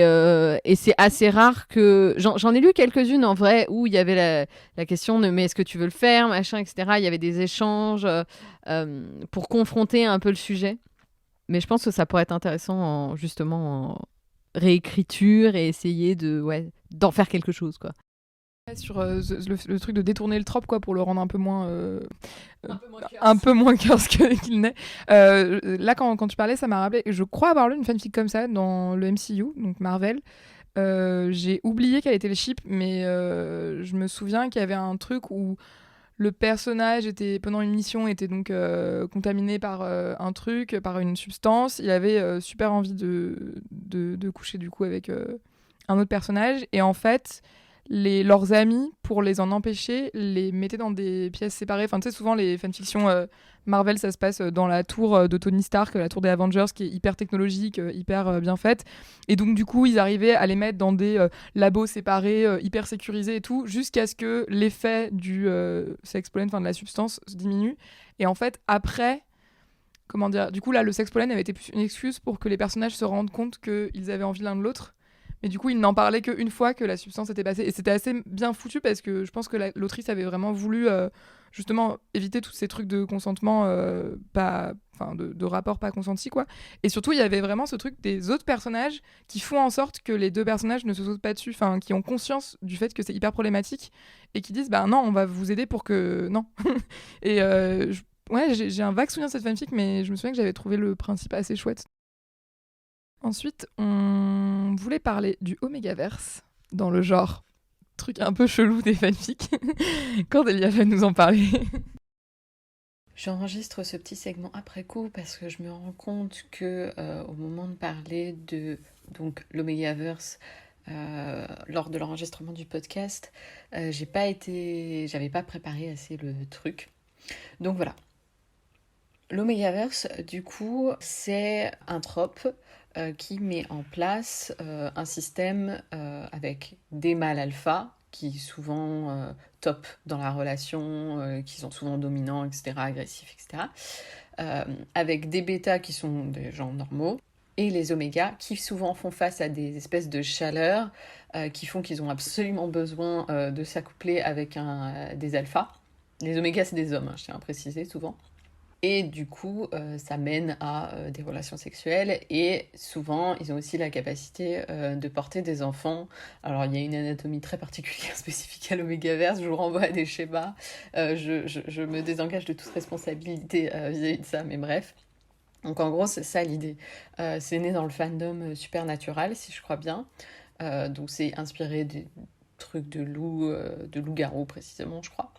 c'est assez rare que... J'en ai lu quelques-unes en vrai où il y avait la question de mais est-ce que tu veux le faire, machin, etc. Il y avait des échanges pour confronter un peu le sujet. Mais je pense que ça pourrait être intéressant justement en réécriture et essayer d'en faire quelque chose, quoi. Sur le truc de détourner le trope, quoi, pour le rendre un peu moins curse qu'il n'est. Là, quand tu parlais, ça m'a rappelé, je crois avoir lu une fanfic comme ça dans le MCU, donc Marvel. J'ai oublié quel était le ship, mais je me souviens qu'il y avait un truc où le personnage pendant une mission était donc contaminé par un truc, par une substance. Il avait super envie de coucher du coup avec un autre personnage. Et en fait, leurs amis, pour les en empêcher, les mettaient dans des pièces séparées. Enfin, tu sais, souvent les fanfictions Marvel, ça se passe dans la tour de Tony Stark, la tour des Avengers, qui est hyper technologique, hyper bien faite. Et donc, du coup, ils arrivaient à les mettre dans des labos séparés, hyper sécurisés et tout, jusqu'à ce que l'effet du sex pollen, enfin de la substance, se diminue. Et en fait, après, comment dire, du coup, là, le sex pollen avait été plus une excuse pour que les personnages se rendent compte qu'ils avaient envie l'un de l'autre. Mais du coup, ils n'en parlaient qu'une fois que la substance était passée. Et c'était assez bien foutu parce que je pense que l'autrice avait vraiment voulu justement éviter tous ces trucs de consentement, de rapport pas consenti, quoi. Et surtout, il y avait vraiment ce truc des autres personnages qui font en sorte que les deux personnages ne se sautent pas dessus, enfin, qui ont conscience du fait que c'est hyper problématique et qui disent, bah non, on va vous aider pour que... Non. Et j'ai un vague souvenir de cette fanfic, mais je me souviens que j'avais trouvé le principe assez chouette. Ensuite, on voulait parler du Omégaverse, dans le genre truc un peu chelou des fanfics. Cordélia va nous en parler. J'enregistre ce petit segment après coup parce que je me rends compte que au moment de parler de donc l'Omégaverse, lors de l'enregistrement du podcast, j'avais pas préparé assez le truc. Donc voilà. L'Omégaverse, du coup, c'est un trope qui met en place un système avec des mâles alpha qui souvent top dans la relation, qui sont souvent dominants, etc., agressifs, etc., avec des bêtas qui sont des gens normaux, et les omégas, qui souvent font face à des espèces de chaleurs qui font qu'ils ont absolument besoin de s'accoupler avec des alphas. Les omégas, c'est des hommes, je tiens à préciser souvent. Et du coup, ça mène à des relations sexuelles et souvent, ils ont aussi la capacité de porter des enfants. Alors, il y a une anatomie très particulière spécifique à l'omégaverse, je vous renvoie à des schémas. Je me désengage de toute responsabilité vis-à-vis de ça, mais bref. Donc en gros, c'est ça l'idée. C'est né dans le fandom Supernatural, si je crois bien. Donc c'est inspiré des trucs de loup-garou précisément, je crois.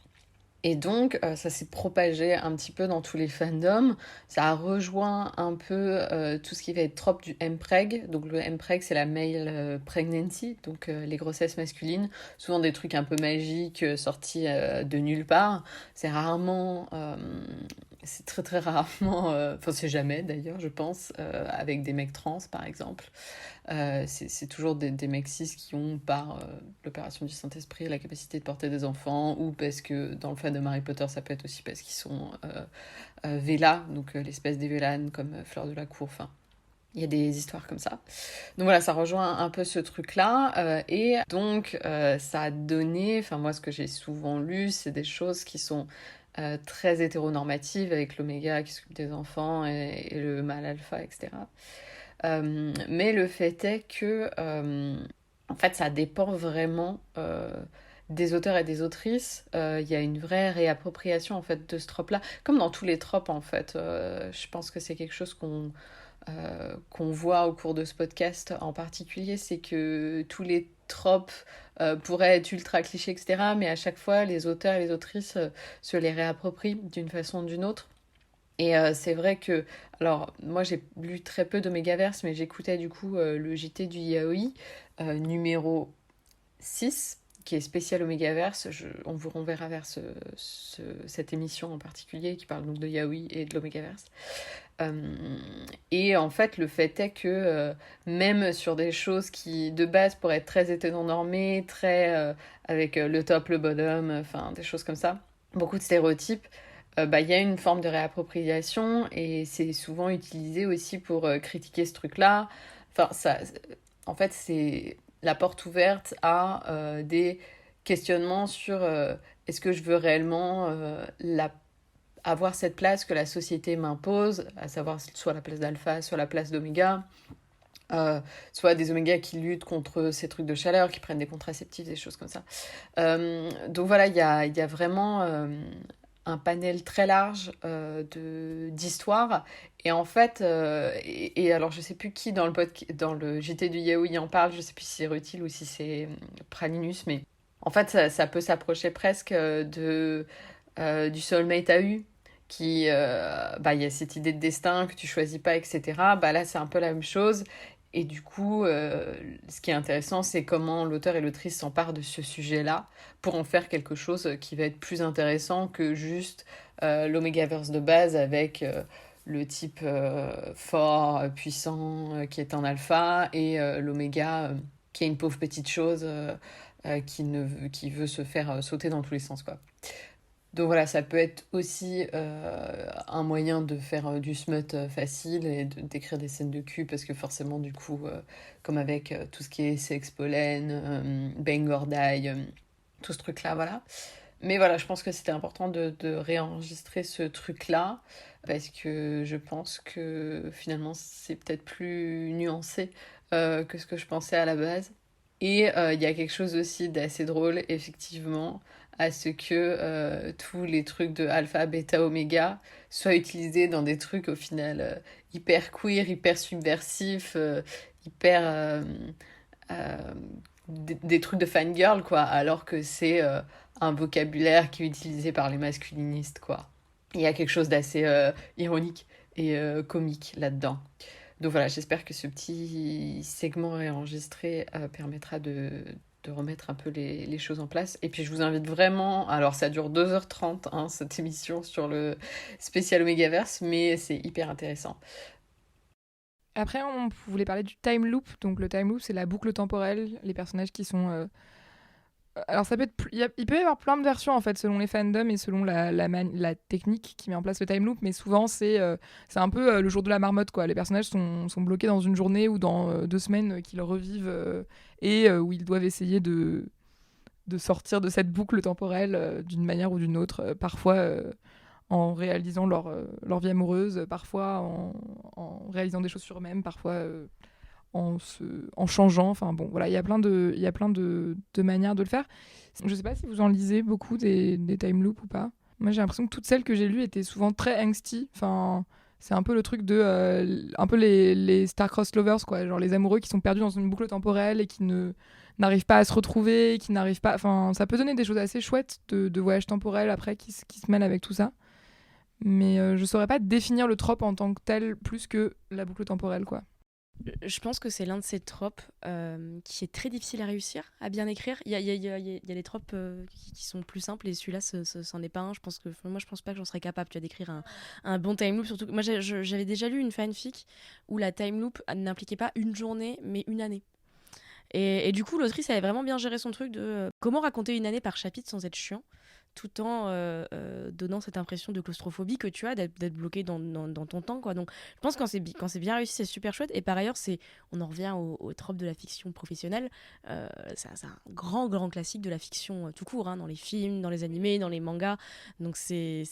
Et donc, ça s'est propagé un petit peu dans tous les fandoms. Ça a rejoint un peu tout ce qui va être trope du MPreg. Donc, le MPreg, c'est la male pregnancy, donc les grossesses masculines. Souvent des trucs un peu magiques sortis de nulle part. C'est rarement... c'est très très rarement... Enfin, c'est jamais d'ailleurs, je pense, avec des mecs trans, par exemple. C'est toujours des mecs cis qui ont, par l'opération du Saint-Esprit, la capacité de porter des enfants, ou parce que dans le fan de Harry Potter, ça peut être aussi parce qu'ils sont Vela, donc l'espèce des Vélanes, comme Fleur de la Cour, enfin... Il y a des histoires comme ça. Donc voilà, ça rejoint un peu ce truc-là. Et donc, ça a donné... Enfin, moi, ce que j'ai souvent lu, c'est des choses qui sont très hétéronormatives, avec l'oméga qui s'occupe des enfants et le mâle alpha, etc. Mais le fait est que, en fait, ça dépend vraiment des auteurs et des autrices. Il y a une vraie réappropriation, en fait, de ce trope-là. Comme dans tous les tropes, en fait. Je pense que c'est quelque chose qu'on voit au cours de ce podcast en particulier, c'est que tous les tropes pourraient être ultra clichés, etc. Mais à chaque fois, les auteurs et les autrices se les réapproprient d'une façon ou d'une autre. Et c'est vrai que, alors moi j'ai lu très peu d'Omégaverse, mais j'écoutais du coup le JT du Yaoi numéro 6, qui est spécial Omégaverse. On vous renverra vers cette émission en particulier qui parle donc de Yaoi et de l'Omégaverse. Et en fait, le fait est que même sur des choses qui de base pourraient être très hétéronormées, très avec le top, le bottom, enfin des choses comme ça, beaucoup de stéréotypes, il y a une forme de réappropriation et c'est souvent utilisé aussi pour critiquer ce truc-là. Enfin, en fait, c'est la porte ouverte à des questionnements sur est-ce que je veux réellement avoir cette place que la société m'impose, à savoir soit la place d'alpha, soit la place d'oméga, soit des omégas qui luttent contre ces trucs de chaleur, qui prennent des contraceptifs, des choses comme ça. Donc voilà, il y a vraiment un panel très large d'histoires. Et en fait, et alors je sais plus qui dans le JT du Yaoi en parle, je sais plus si c'est Rutil ou si c'est Pralinus, mais en fait ça peut s'approcher presque du soulmate AU, qui, il y a cette idée de destin que tu choisis pas, etc. Là c'est un peu la même chose. Et du coup, ce qui est intéressant, c'est comment l'auteur et l'autrice s'emparent de ce sujet-là pour en faire quelque chose qui va être plus intéressant que juste l'Omégaverse de base avec le type fort, puissant, qui est en alpha, et l'Oméga qui est une pauvre petite chose qui veut se faire sauter dans tous les sens, quoi. Donc voilà, ça peut être aussi un moyen de faire du smut facile et d'écrire des scènes de cul, parce que forcément, du coup, comme avec tout ce qui est sex pollen, bang or die, tout ce truc-là, voilà. Mais voilà, je pense que c'était important de réenregistrer ce truc-là, parce que je pense que finalement, c'est peut-être plus nuancé que ce que je pensais à la base. Et il y a quelque chose aussi d'assez drôle, effectivement, à ce que tous les trucs de alpha, bêta, oméga soient utilisés dans des trucs au final hyper queer, hyper subversifs, hyper... des trucs de fangirl, quoi, alors que c'est un vocabulaire qui est utilisé par les masculinistes, quoi. Il y a quelque chose d'assez ironique et comique là-dedans. Donc voilà, j'espère que ce petit segment réenregistré permettra de remettre un peu les choses en place. Et puis je vous invite vraiment, alors ça dure 2h30 cette émission sur le spécial Omégaverse, mais c'est hyper intéressant. Après, on voulait parler du time loop. Donc le time loop, c'est la boucle temporelle, les personnages qui sont Alors ça peut être il peut y avoir plein de versions en fait selon les fandoms et selon la technique qui met en place le time loop, mais souvent c'est un peu le jour de la marmotte quoi. Les personnages sont bloqués dans une journée ou dans 2 semaines qu'ils revivent et où ils doivent essayer de sortir de cette boucle temporelle d'une manière ou d'une autre, parfois en réalisant leur vie amoureuse, parfois en réalisant des choses sur eux-mêmes, parfois en changeant. Enfin bon, voilà, il y a plein de manières de le faire. Je sais pas si vous en lisez beaucoup des time loops ou pas. Moi, j'ai l'impression que toutes celles que j'ai lues étaient souvent très angsty. Enfin, c'est un peu le truc de un peu les star-crossed lovers, quoi. Genre les amoureux qui sont perdus dans une boucle temporelle et qui n'arrivent pas à se retrouver, qui n'arrivent pas... Enfin, ça peut donner des choses assez chouettes de voyage temporel après qui se mêlent avec tout ça. Mais je saurais pas définir le trope en tant que tel plus que la boucle temporelle, quoi. Je pense que c'est l'un de ces tropes qui est très difficile à réussir, à bien écrire. Il y a des tropes qui sont plus simples et celui-là, c'en est pas un. Moi, je pense pas que j'en serais capable d'écrire un bon time loop. Surtout que moi, j'avais déjà lu une fanfic où la time loop n'impliquait pas une journée, mais une année. Et du coup, l'autrice avait vraiment bien géré son truc de comment raconter une année par chapitre sans être chiant, tout en donnant cette impression de claustrophobie que tu as d'être bloqué dans ton temps, quoi. Donc je pense que quand c'est bien réussi, c'est super chouette. Et par ailleurs, on en revient au trope de la fiction professionnelle. C'est un grand classique de la fiction tout court, hein, dans les films, dans les animés, dans les mangas. Donc c'est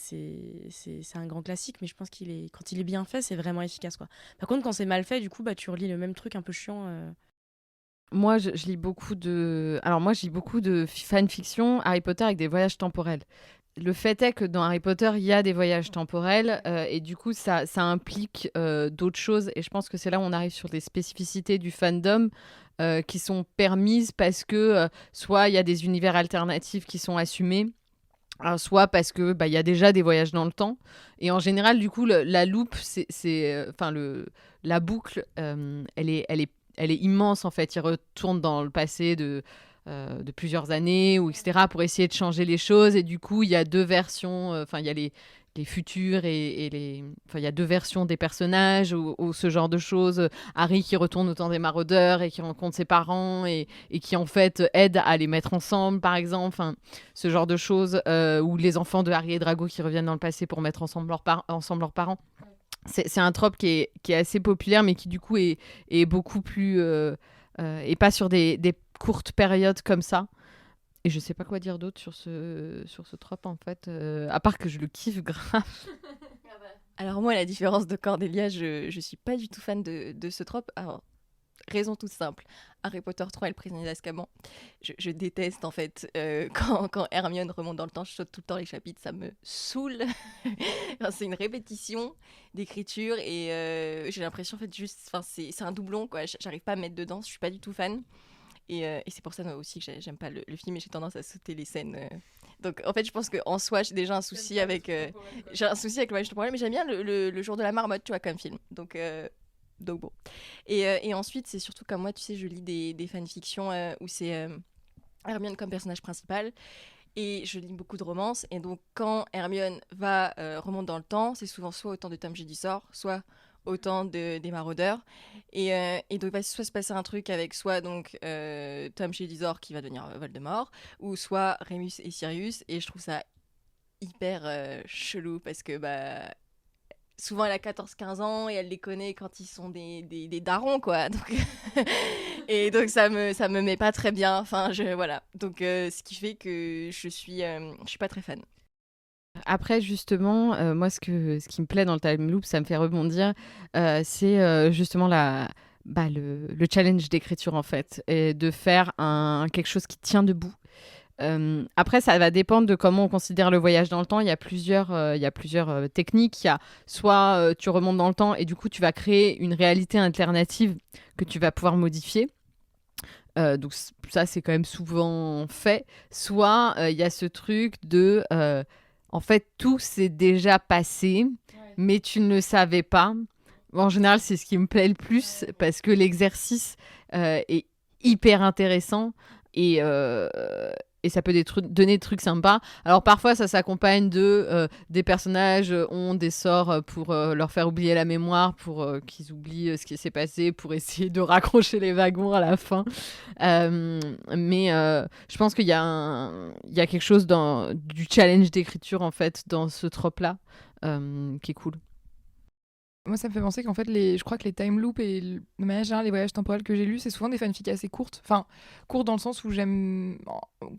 un grand classique, mais je pense quand il est bien fait, c'est vraiment efficace, quoi. Par contre, quand c'est mal fait, du coup, tu relis le même truc un peu chiant. Moi, je lis beaucoup de... Alors, moi, je lis beaucoup de fanfiction Harry Potter avec des voyages temporels. Le fait est que dans Harry Potter, il y a des voyages temporels et du coup, ça implique d'autres choses. Et je pense que c'est là où on arrive sur des spécificités du fandom qui sont permises parce que soit il y a des univers alternatifs qui sont assumés, soit parce que y a déjà des voyages dans le temps. Et en général, du coup, la loupe, la boucle, elle est immense en fait. Il retourne dans le passé de plusieurs années ou etc. pour essayer de changer les choses. Et du coup, il y a deux versions. Enfin, il y a les futurs et les. Enfin, il y a deux versions des personnages ou ce genre de choses. Harry qui retourne au temps des maraudeurs et qui rencontre ses parents et qui en fait aide à les mettre ensemble, par exemple. Enfin, ce genre de choses. Ou les enfants de Harry et Drago qui reviennent dans le passé pour mettre ensemble leurs parents. C'est un trope qui est assez populaire, mais qui du coup est beaucoup plus... et pas sur des courtes périodes comme ça. Et je sais pas quoi dire d'autre sur ce trope, en fait, à part que je le kiffe grave. Alors moi, à la différence de Cordelia, je suis pas du tout fan de ce trope. Alors, raison toute simple. Harry Potter 3 et le prisonnier d'Azkaban. Je déteste en fait quand Hermione remonte dans le temps, je saute tout le temps les chapitres, ça me saoule. Enfin, c'est une répétition d'écriture et j'ai l'impression en fait c'est un doublon quoi. J'arrive pas à me mettre dedans, je suis pas du tout fan. Et c'est pour ça aussi que j'aime pas le film et j'ai tendance à sauter les scènes. Donc en fait je pense qu'en soi j'ai déjà un souci avec le voyage temporel, mais j'aime bien le jour de la marmotte tu vois comme film. Donc bon. Et ensuite, c'est surtout comme moi, tu sais, je lis des fanfictions où c'est Hermione comme personnage principal. Et je lis beaucoup de romances. Et donc, quand Hermione remonte dans le temps, c'est souvent soit au temps de Tom Jedusor, soit au temps des maraudeurs. Et donc, il va soit se passer un truc avec soit donc, Tom Jedusor qui va devenir Voldemort, ou soit Remus et Sirius. Et je trouve ça hyper chelou parce que souvent elle a 14-15 ans et elle les connaît quand ils sont des darons quoi. Donc et donc ça me met pas très bien. Enfin voilà. Donc ce qui fait que je suis pas très fan. Après, justement, moi, ce qui me plaît dans le time loop, ça me fait rebondir, c'est justement le challenge d'écriture, en fait, et de faire quelque chose qui tient debout. Après, ça va dépendre de comment on considère le voyage dans le temps. Il y a plusieurs techniques. Il y a soit tu remontes dans le temps et du coup, tu vas créer une réalité alternative que tu vas pouvoir modifier. Donc ça, c'est quand même souvent fait. Soit il y a ce truc de... en fait, tout s'est déjà passé, mais tu ne le savais pas. En général, c'est ce qui me plaît le plus parce que l'exercice est hyper intéressant et ça peut donner des trucs sympas. Alors parfois ça s'accompagne de des personnages ont des sorts pour leur faire oublier la mémoire, pour qu'ils oublient ce qui s'est passé, pour essayer de raccrocher les wagons à la fin. Mais je pense qu'il y a quelque chose du challenge d'écriture en fait dans ce trope-là qui est cool. Moi, ça me fait penser qu'en fait, je crois que les time loops et de manière générale, les voyages temporels que j'ai lus, c'est souvent des fanfics assez courtes. Enfin, courtes dans le sens où j'aime,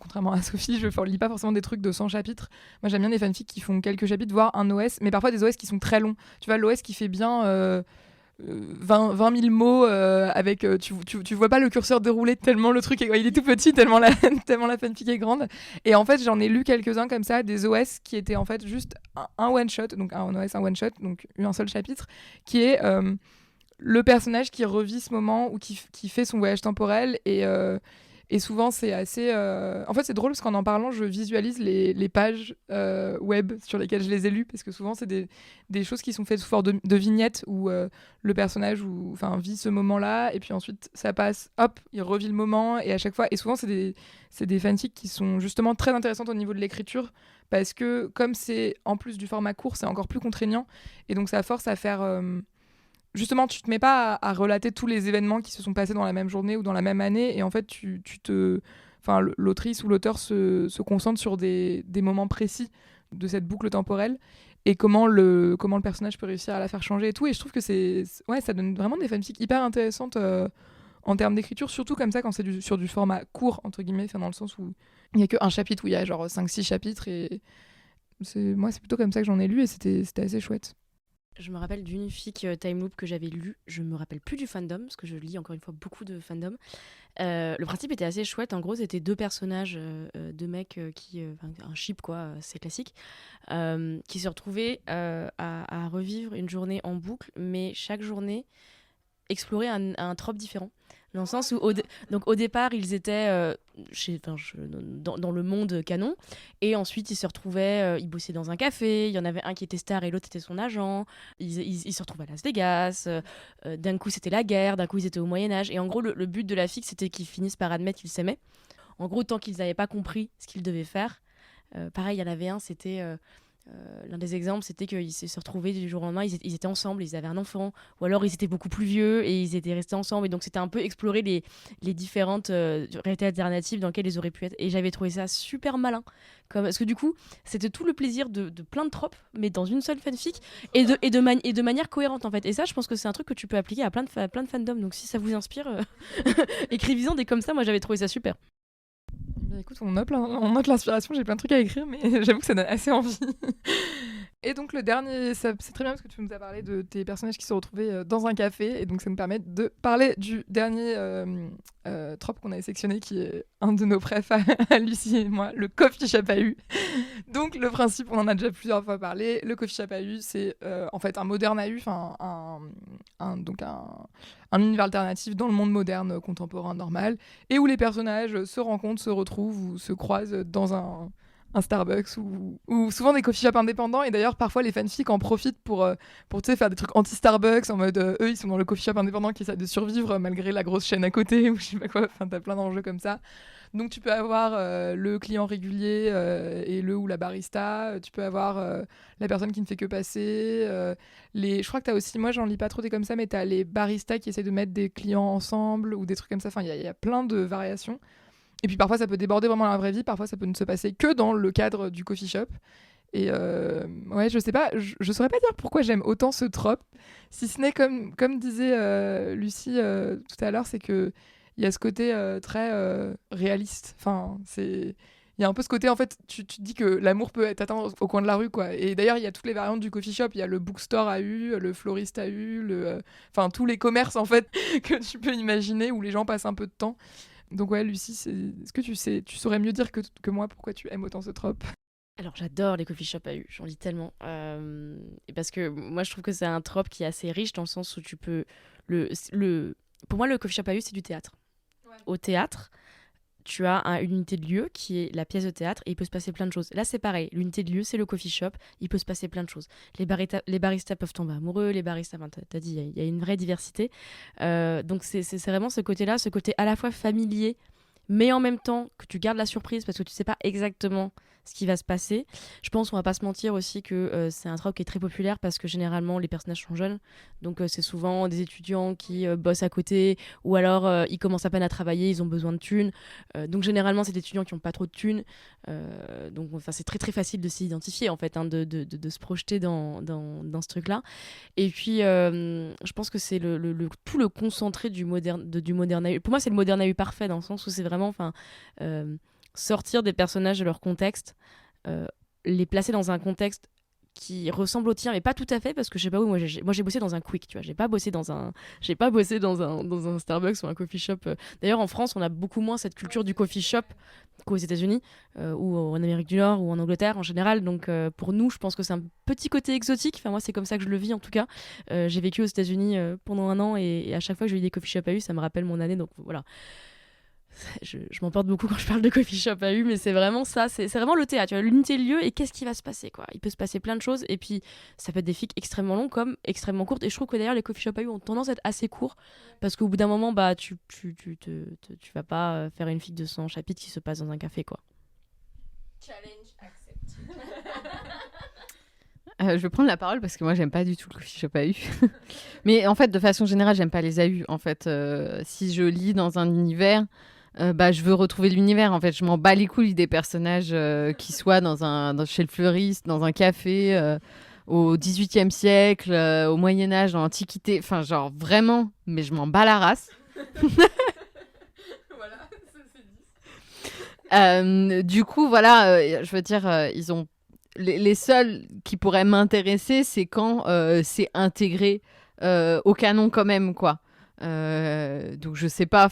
contrairement à Sophie, je lis pas forcément des trucs de 100 chapitres. Moi, j'aime bien des fanfics qui font quelques chapitres, voire un OS, mais parfois des OS qui sont très longs. Tu vois, l'OS qui fait bien 20 000 mots avec tu vois pas le curseur dérouler tellement le truc il est tout petit tellement la fanfic est grande, et en fait j'en ai lu quelques-uns comme ça, des OS qui étaient en fait juste un one shot, donc un OS, un one shot, donc un seul chapitre qui est le personnage qui revit ce moment ou qui fait son voyage temporel, et souvent c'est assez en fait c'est drôle parce qu'en parlant je visualise les pages web sur lesquelles je les ai lues, parce que souvent c'est des choses qui sont faites sous forme de vignettes où le personnage vit ce moment-là, et puis ensuite ça passe, hop, il revit le moment, et à chaque fois, et souvent c'est des fanfics qui sont justement très intéressantes au niveau de l'écriture, parce que comme c'est en plus du format court, c'est encore plus contraignant, et donc ça force à faire justement, tu te mets pas à relater tous les événements qui se sont passés dans la même journée ou dans la même année, et en fait, l'autrice ou l'auteur se concentre sur des moments précis de cette boucle temporelle, et comment le personnage peut réussir à la faire changer et tout. Et je trouve que ça donne vraiment des fanfics hyper intéressantes en termes d'écriture, surtout comme ça quand c'est sur du format court, entre guillemets, dans le sens où il n'y a qu'un chapitre, où il y a genre 5-6 chapitres, et c'est plutôt comme ça que j'en ai lu, et c'était assez chouette. Je me rappelle d'une fic time loop que j'avais lue. Je me rappelle plus du fandom, parce que je lis encore une fois beaucoup de fandom. Le principe était assez chouette. En gros, c'était deux personnages, deux mecs un ship quoi, c'est classique, qui se retrouvaient à revivre une journée en boucle, mais chaque journée explorer un trope différent. Dans le sens où, donc au départ, ils étaient dans le monde canon, et ensuite ils se retrouvaient, ils bossaient dans un café, il y en avait un qui était star et l'autre était son agent, ils se retrouvaient à Las Vegas, d'un coup c'était la guerre, d'un coup ils étaient au Moyen-Âge, et en gros le but de la fic c'était qu'ils finissent par admettre qu'ils s'aimaient. En gros, tant qu'ils n'avaient pas compris ce qu'ils devaient faire, pareil, il y en avait un, c'était... l'un des exemples, c'était qu'ils se retrouvaient du jour au lendemain, ils étaient ensemble, ils avaient un enfant, ou alors ils étaient beaucoup plus vieux et ils étaient restés ensemble, et donc c'était un peu explorer les différentes réalités alternatives dans lesquelles ils auraient pu être, et j'avais trouvé ça super malin, parce que du coup c'était tout le plaisir de plein de tropes, mais dans une seule fanfic, et de manière cohérente en fait, et ça je pense que c'est un truc que tu peux appliquer à plein de fandoms, donc si ça vous inspire, écrivez-en des comme ça, moi j'avais trouvé ça super. Écoute, on note l'inspiration, j'ai plein de trucs à écrire, mais j'avoue que ça donne assez envie. Et donc le dernier, c'est très bien parce que tu nous as parlé de tes personnages qui se retrouvaient dans un café, et donc ça nous permet de parler du dernier trope qu'on avait sélectionné, qui est un de nos préf à Lucie et moi, le coffee chapahu. Donc le principe, on en a déjà plusieurs fois parlé, le coffee chapahu, c'est en fait un moderne AU, un univers alternatif dans le monde moderne contemporain normal, et où les personnages se rencontrent, se retrouvent ou se croisent dans un Starbucks ou souvent des coffee shops indépendants, et d'ailleurs parfois les fanfics en profitent pour faire des trucs anti-Starbucks, en mode eux ils sont dans le coffee shop indépendant qui essaie de survivre malgré la grosse chaîne à côté ou je sais pas quoi, t'as plein d'enjeux comme ça. Donc tu peux avoir le client régulier et le ou la barista, tu peux avoir la personne qui ne fait que passer, je crois que t'as aussi, moi j'en lis pas trop des comme ça, mais t'as les baristas qui essaient de mettre des clients ensemble ou des trucs comme ça, il y a plein de variations. Et puis parfois ça peut déborder vraiment dans la vraie vie, parfois ça peut ne se passer que dans le cadre du coffee shop. Et je sais pas, je saurais pas dire pourquoi j'aime autant ce trope, si ce n'est comme disait Lucie tout à l'heure, c'est que il y a ce côté très réaliste. Il y a un peu ce côté, en fait, tu te dis que l'amour peut être atteint au coin de la rue, quoi. Et d'ailleurs, il y a toutes les variantes du coffee shop. Il y a le bookstore a eu, le floriste a eu, tous les commerces, en fait, que tu peux imaginer, où les gens passent un peu de temps. Donc ouais, Lucie, est-ce que tu saurais mieux dire que moi pourquoi tu aimes autant ce trope? Alors j'adore les coffee shops AU, j'en lis tellement. Et parce que moi je trouve que c'est un trope qui est assez riche dans le sens où tu peux... Pour moi le coffee shop AU c'est du théâtre. Ouais. Au théâtre, tu as une unité de lieu qui est la pièce de théâtre et il peut se passer plein de choses. Là c'est pareil, l'unité de lieu c'est le coffee shop, il peut se passer plein de choses. Les baristas peuvent tomber amoureux, les baristas, t'as dit, il y a une vraie diversité. Donc c'est vraiment ce côté-là, ce côté à la fois familier mais en même temps que tu gardes la surprise parce que tu sais pas exactement ce qui va se passer. Je pense qu'on va pas se mentir aussi que c'est un trope qui est très populaire parce que généralement les personnages sont jeunes, donc c'est souvent des étudiants qui bossent à côté ou alors ils commencent à peine à travailler, ils ont besoin de thunes, donc généralement c'est des étudiants qui ont pas trop de thunes, donc c'est très très facile de s'identifier en fait, hein, de se projeter dans ce truc là. Et puis je pense que c'est tout le concentré du moderne AU. Pour moi c'est le moderne AU parfait dans le sens où c'est vraiment sortir des personnages de leur contexte, les placer dans un contexte qui ressemble au tien, mais pas tout à fait, parce que je sais pas où, moi j'ai bossé dans un Quick, tu vois, j'ai pas bossé dans un Starbucks ou un coffee shop. D'ailleurs en France on a beaucoup moins cette culture du coffee shop qu'aux États-Unis ou en Amérique du Nord ou en Angleterre en général, donc pour nous je pense que c'est un petit côté exotique, enfin moi c'est comme ça que je le vis en tout cas. J'ai vécu aux États-Unis pendant 1 an et à chaque fois que j'ai eu des coffee shops AU ça me rappelle mon année, donc voilà. Je m'emporte beaucoup quand je parle de coffee shop AU, mais c'est vraiment ça, c'est vraiment le théâtre, tu vois, l'unité de lieu et qu'est-ce qui va se passer, quoi. Il peut se passer plein de choses et puis ça peut être des fics extrêmement longs comme extrêmement courtes, et je trouve que d'ailleurs les coffee shop AU ont tendance à être assez courts parce qu'au bout d'un moment tu vas pas faire une fic de 100 chapitres qui se passe dans un café, quoi. Challenge accept. Je vais prendre la parole parce que moi j'aime pas du tout le coffee shop AU. Mais en fait de façon générale j'aime pas les AU. En fait si je lis dans un univers, je veux retrouver l'univers. En fait je m'en bats les couilles des personnages qui soient chez le fleuriste, dans un café, au XVIIIe siècle, au Moyen-Âge, dans l'Antiquité. Enfin genre vraiment, mais je m'en bats la race. Voilà, c'est dit. Du coup voilà, je veux dire ils ont les seuls qui pourraient m'intéresser, c'est quand c'est intégré au canon quand même, quoi. Donc je sais pas,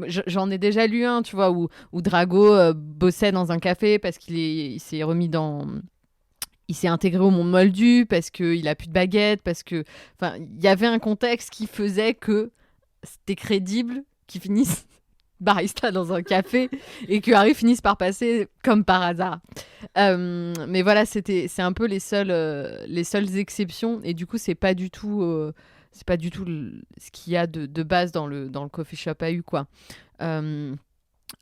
j'en ai déjà lu un, tu vois, où Drago bossait dans un café parce il s'est intégré au monde moldu, parce qu'il a plus de baguette, parce que, il y avait un contexte qui faisait que c'était crédible qu'il finisse barista dans un café et que Harry finisse par passer comme par hasard. Mais voilà, c'est un peu les seules exceptions, et du coup c'est pas du tout ce qu'il y a de base dans le coffee shop AU, quoi.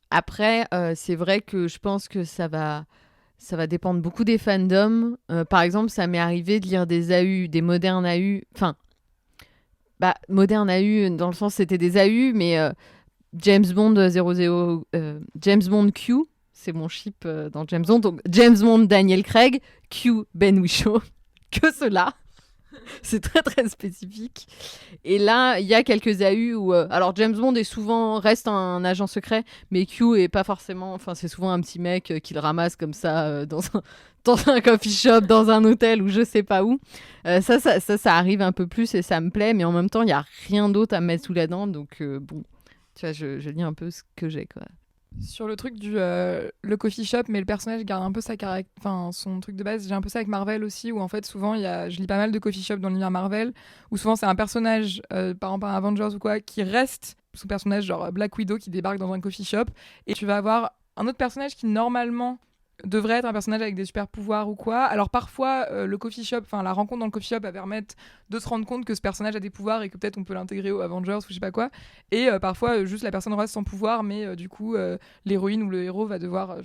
Après c'est vrai que je pense que ça va dépendre beaucoup des fandoms. Par exemple, ça m'est arrivé de lire des AU, des modernes AU, modernes AU dans le sens c'était des AU, mais James Bond 00, James Bond Q, c'est mon ship dans James Bond. Donc James Bond Daniel Craig, Q Ben Whishaw, que cela. C'est très très spécifique. Et là, il y a quelques AU où alors James Bond reste un agent secret, mais Q est pas forcément, c'est souvent un petit mec qui le ramasse comme ça dans un coffee shop, dans un hôtel ou je sais pas où. Ça arrive un peu plus et ça me plaît, mais en même temps, il y a rien d'autre à mettre sous la dent, donc bon. Tu vois, je lis un peu ce que j'ai, quoi. Sur le truc du le coffee shop, mais le personnage garde un peu son truc de base. J'ai un peu ça avec Marvel aussi, où en fait souvent je lis pas mal de coffee shop dans l'univers Marvel, où souvent c'est un personnage, par exemple un Avengers ou quoi, qui reste son personnage, genre Black Widow qui débarque dans un coffee shop, et tu vas avoir un autre personnage qui normalement devrait être un personnage avec des super pouvoirs ou quoi. Alors parfois le coffee shop, la rencontre dans le coffee shop va permettre de se rendre compte que ce personnage a des pouvoirs et que peut-être on peut l'intégrer aux Avengers ou je sais pas quoi. Et parfois juste la personne reste sans pouvoir, mais du coup l'héroïne ou le héros va devoir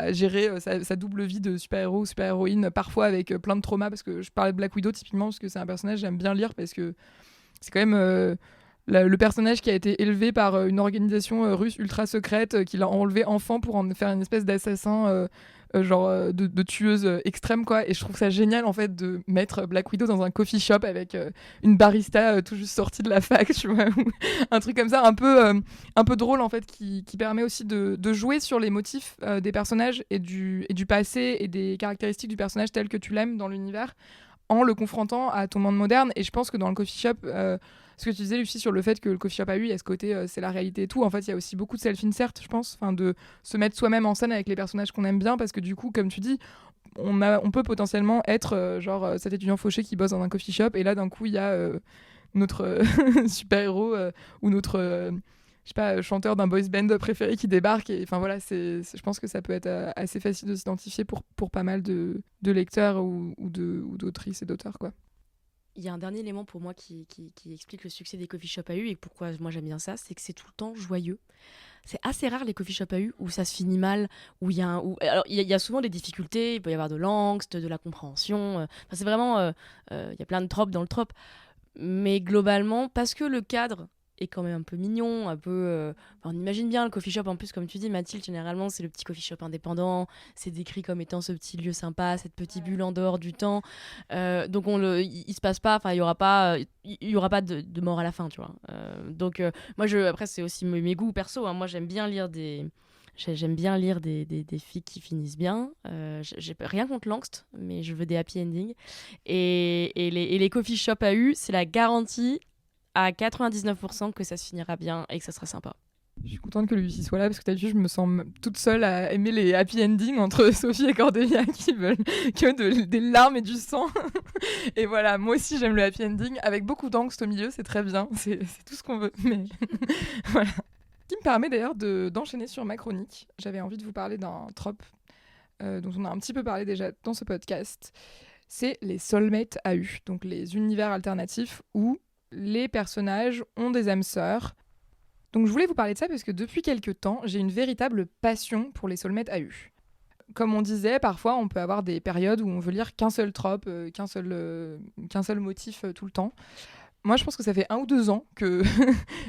gérer sa double vie de super-héros ou super-héroïne, parfois avec plein de traumas, parce que je parlais de Black Widow typiquement parce que c'est un personnage que j'aime bien lire parce que c'est quand même le personnage qui a été élevé par une organisation russe ultra secrète qui l'a enlevé enfant pour en faire une espèce d'assassin de tueuse extrême, quoi. Et je trouve ça génial en fait de mettre Black Widow dans un coffee shop avec une barista tout juste sortie de la fac, tu vois, ou un truc comme ça un peu drôle en fait, qui permet aussi de jouer sur les motifs des personnages et du passé et des caractéristiques du personnage tel que tu l'aimes dans l'univers, en le confrontant à ton monde moderne. Et je pense que dans le coffee shop, ce que tu disais Lucie sur le fait que le coffee shop AU, il y a ce côté c'est la réalité et tout, en fait il y a aussi beaucoup de self-insert, je pense, de se mettre soi-même en scène avec les personnages qu'on aime bien, parce que du coup comme tu dis, on peut potentiellement être cet étudiant fauché qui bosse dans un coffee shop, et là d'un coup il y a notre super-héros ou notre chanteur d'un boys band préféré qui débarque, et voilà, je pense que ça peut être assez facile de s'identifier pour pas mal de lecteurs ou d'autrices et d'auteurs, quoi. Il y a un dernier élément pour moi qui explique le succès des coffee shops AU et pourquoi moi j'aime bien ça, c'est que c'est tout le temps joyeux. C'est assez rare les coffee shops AU où ça se finit mal, où il y a alors il y a souvent des difficultés, il peut y avoir de l'angst, de la compréhension. Enfin, c'est vraiment il y a plein de tropes dans le trope, mais globalement parce que le cadre est quand même un peu mignon, un peu on imagine bien le coffee shop en plus comme tu dis Mathilde, généralement c'est le petit coffee shop indépendant, c'est décrit comme étant ce petit lieu sympa, cette petite bulle en dehors du temps. Donc il se passe pas, enfin il y aura pas de mort à la fin, tu vois. Donc moi après c'est aussi mes goûts perso, hein. Moi j'aime bien lire des filles qui finissent bien. J'ai rien contre l'angst, mais je veux des happy endings. Et les coffee shops AU, c'est la garantie à 99% que ça se finira bien et que ça sera sympa. Je suis contente que Lucie soit là parce que t'as vu, je me sens toute seule à aimer les happy endings entre Sophie et Cordelia qui veulent que des larmes et du sang. Et voilà, moi aussi j'aime le happy ending avec beaucoup d'angst au milieu, c'est très bien, c'est tout ce qu'on veut. Mais voilà. Ce qui me permet d'ailleurs d'enchaîner sur ma chronique. J'avais envie de vous parler d'un trope dont on a un petit peu parlé déjà dans ce podcast. C'est les soulmates AU, donc les univers alternatifs où les personnages ont des âmes sœurs. Donc je voulais vous parler de ça parce que depuis quelques temps, j'ai une véritable passion pour les soulmates AU. Comme on disait, parfois on peut avoir des périodes où on veut lire qu'un seul trope, qu'un seul motif tout le temps. Moi, je pense que ça fait 1 ou 2 ans que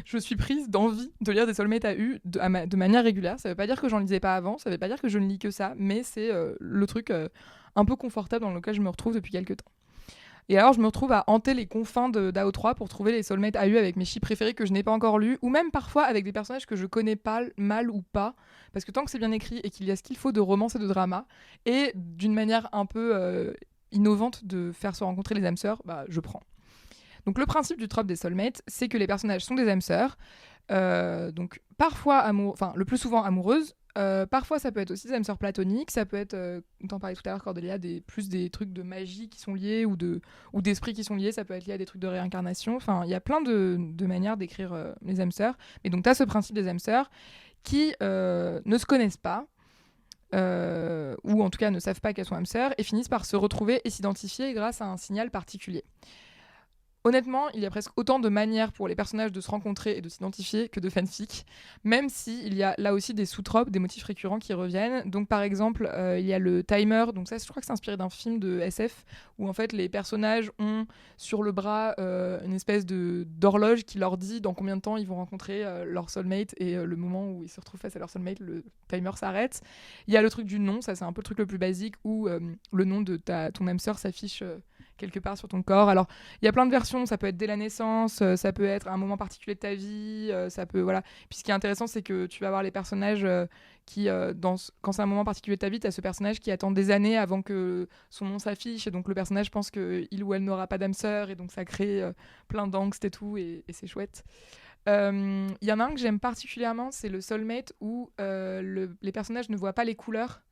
je suis prise d'envie de lire des soulmates AU de manière régulière. Ça veut pas dire que j'en lisais pas avant, ça veut pas dire que je ne lis que ça, mais c'est le truc un peu confortable dans lequel je me retrouve depuis quelques temps. Et alors, je me retrouve à hanter les confins d'AO3 pour trouver les soulmates AU avec mes chips préférés que je n'ai pas encore lus, ou même parfois avec des personnages que je connais pas, mal ou pas, parce que tant que c'est bien écrit et qu'il y a ce qu'il faut de romance et de drama, et d'une manière un peu innovante de faire se rencontrer les âmes sœurs, bah, je prends. Donc le principe du trope des soulmates, c'est que les personnages sont des âmes sœurs, donc parfois le plus souvent amoureuses. Parfois ça peut être aussi des âmes sœurs platoniques, ça peut être, t'en parlais tout à l'heure Cordelia, plus des trucs de magie qui sont liés ou d'esprits qui sont liés, ça peut être lié à des trucs de réincarnation, enfin il y a plein de manières d'écrire les âmes sœurs, mais donc t'as ce principe des âmes sœurs qui ne se connaissent pas, ou en tout cas ne savent pas qu'elles sont âmes sœurs, et finissent par se retrouver et s'identifier grâce à un signal particulier. Honnêtement, il y a presque autant de manières pour les personnages de se rencontrer et de s'identifier que de fanfic, même s'il y a là aussi des sous-tropes, des motifs récurrents qui reviennent. Donc par exemple, il y a le timer, donc ça je crois que c'est inspiré d'un film de SF, où en fait les personnages ont sur le bras une espèce d'horloge qui leur dit dans combien de temps ils vont rencontrer leur soulmate, et le moment où ils se retrouvent face à leur soulmate, le timer s'arrête. Il y a le truc du nom, ça c'est un peu le truc le plus basique, où le nom de ton âme sœur s'affiche quelque part sur ton corps. Alors, il y a plein de versions, ça peut être dès la naissance, ça peut être à un moment particulier de ta vie, ça peut, voilà. Puis ce qui est intéressant, c'est que tu vas avoir les personnages qui, quand c'est un moment particulier de ta vie, tu as ce personnage qui attend des années avant que son nom s'affiche, et donc le personnage pense qu'il ou elle n'aura pas d'âme sœur, et donc ça crée plein d'angst et tout, et c'est chouette. Il y en a un que j'aime particulièrement, c'est le soulmate où les personnages ne voient pas les couleurs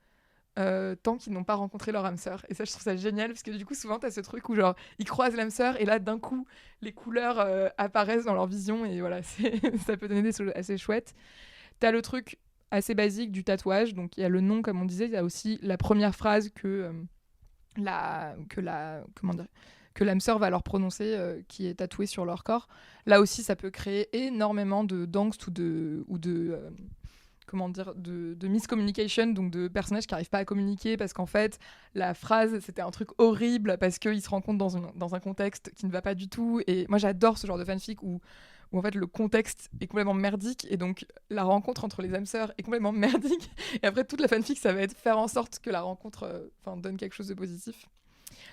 tant qu'ils n'ont pas rencontré leur âme sœur. Et ça, je trouve ça génial, parce que du coup, souvent, t'as ce truc où genre, ils croisent l'âme sœur, et là, d'un coup, les couleurs apparaissent dans leur vision, et voilà, ça peut donner des choses assez chouettes. T'as le truc assez basique du tatouage, donc il y a le nom, comme on disait, il y a aussi la première phrase que l'âme sœur va leur prononcer, qui est tatouée sur leur corps. Là aussi, ça peut créer énormément d'angst ou de miscommunication, donc de personnages qui n'arrivent pas à communiquer parce qu'en fait, la phrase, c'était un truc horrible parce qu'ils se rencontrent dans un contexte qui ne va pas du tout. Et moi, j'adore ce genre de fanfic où en fait, le contexte est complètement merdique, et donc la rencontre entre les âmes sœurs est complètement merdique. Et après, toute la fanfic, ça va être faire en sorte que la rencontre donne quelque chose de positif.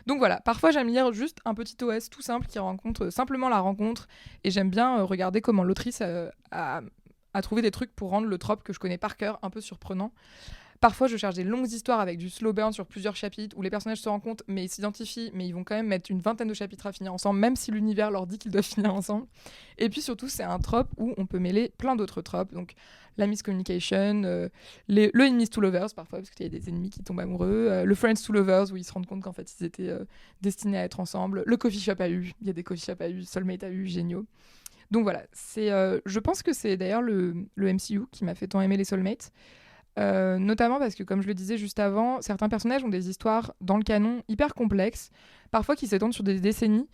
Donc voilà, parfois j'aime lire juste un petit OS tout simple qui rencontre simplement la rencontre, et j'aime bien regarder comment l'autrice a trouvé des trucs pour rendre le trope que je connais par cœur un peu surprenant. Parfois, je cherche des longues histoires avec du slow burn sur plusieurs chapitres où les personnages se rencontrent, mais ils s'identifient, mais ils vont quand même mettre une 20aine de chapitres à finir ensemble, même si l'univers leur dit qu'ils doivent finir ensemble. Et puis surtout, c'est un trope où on peut mêler plein d'autres tropes, donc la miscommunication, le enemies to lovers parfois, parce qu'il y a des ennemis qui tombent amoureux, le friends to lovers où ils se rendent compte qu'en fait ils étaient destinés à être ensemble, le coffee shop AU, il y a des coffee shop AU, soulmate AU, géniaux. Donc voilà, je pense que c'est d'ailleurs le MCU qui m'a fait tant aimer les soulmates, notamment parce que, comme je le disais juste avant, certains personnages ont des histoires dans le canon hyper complexes, parfois qui s'étendent sur des décennies,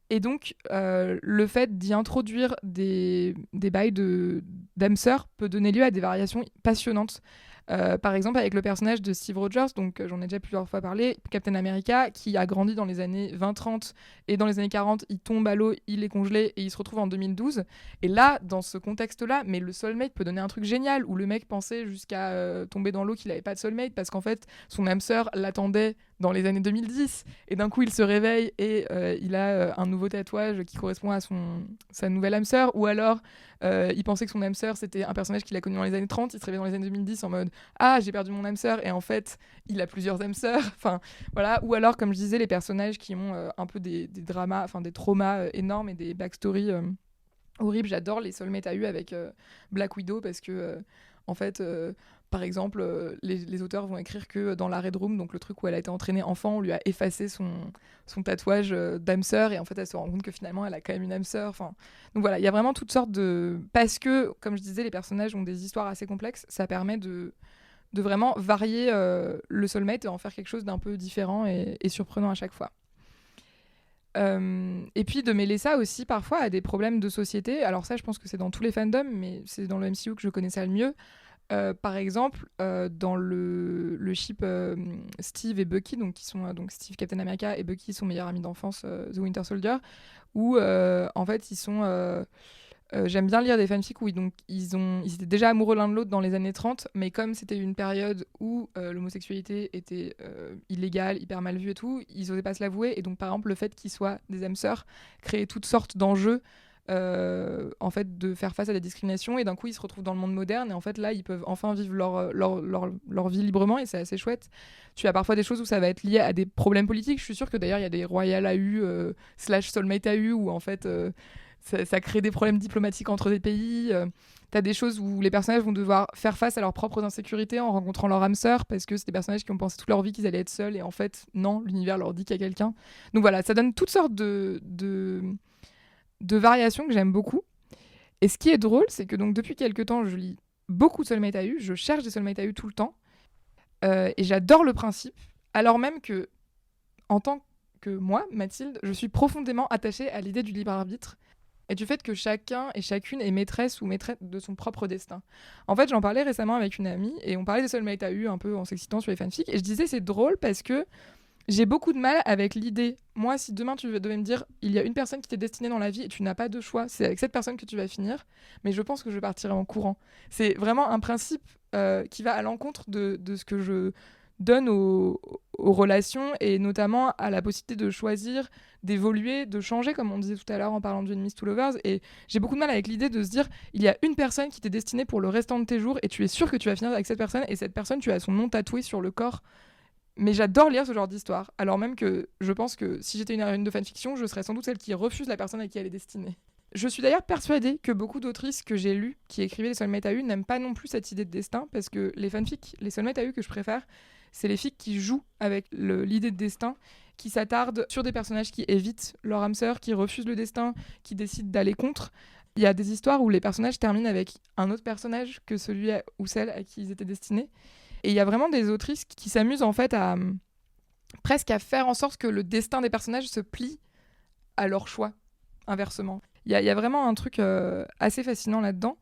Et donc, le fait d'y introduire des bails d'âme sœur peut donner lieu à des variations passionnantes. Par exemple, avec le personnage de Steve Rogers, donc j'en ai déjà plusieurs fois parlé, Captain America, qui a grandi dans les années 20-30 et dans les années 40, il tombe à l'eau, il est congelé et il se retrouve en 2012. Et là, dans ce contexte-là, mais le soulmate peut donner un truc génial où le mec pensait jusqu'à tomber dans l'eau qu'il n'avait pas de soulmate parce qu'en fait, son âme sœur l'attendait dans les années 2010 et d'un coup il se réveille et il a un nouveau tatouage qui correspond à sa nouvelle âme sœur, ou alors il pensait que son âme sœur c'était un personnage qu'il a connu dans les années 30, il se réveille dans les années 2010 en mode ah j'ai perdu mon âme sœur, et en fait il a plusieurs âmes sœurs, enfin voilà. Ou alors comme je disais, les personnages qui ont un peu des dramas, enfin des traumas énormes et des backstories horribles. J'adore les soulmates AU avec Black Widow parce que en fait par exemple, les auteurs vont écrire que dans la Red Room, donc le truc où elle a été entraînée enfant, on lui a effacé son tatouage d'âme sœur, et en fait elle se rend compte que finalement elle a quand même une âme sœur. Enfin, donc voilà, il y a vraiment toutes sortes de... Parce que, comme je disais, les personnages ont des histoires assez complexes, ça permet de vraiment varier le soulmate et en faire quelque chose d'un peu différent et surprenant à chaque fois. Et puis de mêler ça aussi parfois à des problèmes de société. Alors ça, je pense que c'est dans tous les fandoms, mais c'est dans le MCU que je connais ça le mieux. Par exemple, dans le ship Steve et Bucky, donc qui sont donc Steve Captain America et Bucky son meilleur ami d'enfance, The Winter Soldier, où en fait ils sont j'aime bien lire des fanfics où ils étaient déjà amoureux l'un de l'autre dans les années 30, mais comme c'était une période où l'homosexualité était illégale, hyper mal vue et tout, ils n'osaient pas se l'avouer, et donc par exemple le fait qu'ils soient des âmes sœurs créait toutes sortes d'enjeux en fait de faire face à la discrimination, et d'un coup ils se retrouvent dans le monde moderne, et en fait là ils peuvent enfin vivre leur vie librement, et c'est assez chouette. Tu as parfois des choses où ça va être lié à des problèmes politiques. Je suis sûre que d'ailleurs il y a des Royal AU / Soulmate AU où en fait ça crée des problèmes diplomatiques entre des pays. T'as des choses où les personnages vont devoir faire face à leurs propres insécurités en rencontrant leur âme sœur, parce que c'est des personnages qui ont pensé toute leur vie qu'ils allaient être seuls, et en fait non, l'univers leur dit qu'il y a quelqu'un. Donc voilà, ça donne toutes sortes de variations que j'aime beaucoup. Et ce qui est drôle, c'est que donc depuis quelques temps, je lis beaucoup de Soulmate AU, je cherche des Soulmate AU tout le temps, et j'adore le principe, alors même que, en tant que moi, Mathilde, je suis profondément attachée à l'idée du libre arbitre, et du fait que chacun et chacune est maîtresse ou maîtresse de son propre destin. En fait, j'en parlais récemment avec une amie, et on parlait des Soulmate AU un peu en s'excitant sur les fanfics, et je disais c'est drôle parce que j'ai beaucoup de mal avec l'idée. Moi, si demain tu devais me dire il y a une personne qui t'est destinée dans la vie et tu n'as pas de choix, c'est avec cette personne que tu vas finir, mais je pense que je partirai en courant. C'est vraiment un principe qui va à l'encontre de ce que je donne aux relations, et notamment à la possibilité de choisir, d'évoluer, de changer, comme on disait tout à l'heure en parlant d'Enemies to Lovers. Et j'ai beaucoup de mal avec l'idée de se dire il y a une personne qui t'est destinée pour le restant de tes jours, et tu es sûr que tu vas finir avec cette personne, et cette personne, tu as son nom tatoué sur le corps. Mais j'adore lire ce genre d'histoire, alors même que je pense que si j'étais une héroïne de fanfiction, je serais sans doute celle qui refuse la personne à qui elle est destinée. Je suis d'ailleurs persuadée que beaucoup d'autrices que j'ai lues, qui écrivaient les Soulmate AU, n'aiment pas non plus cette idée de destin, parce que les fanfics, les Soulmate AU que je préfère, c'est les fics qui jouent avec l'idée de destin, qui s'attardent sur des personnages qui évitent leur âme sœur, qui refusent le destin, qui décident d'aller contre. Il y a des histoires où les personnages terminent avec un autre personnage que celui ou celle à qui ils étaient destinés. Et il y a vraiment des autrices qui s'amusent en fait presque à faire en sorte que le destin des personnages se plie à leur choix, inversement. Il y a vraiment un truc assez fascinant là-dedans.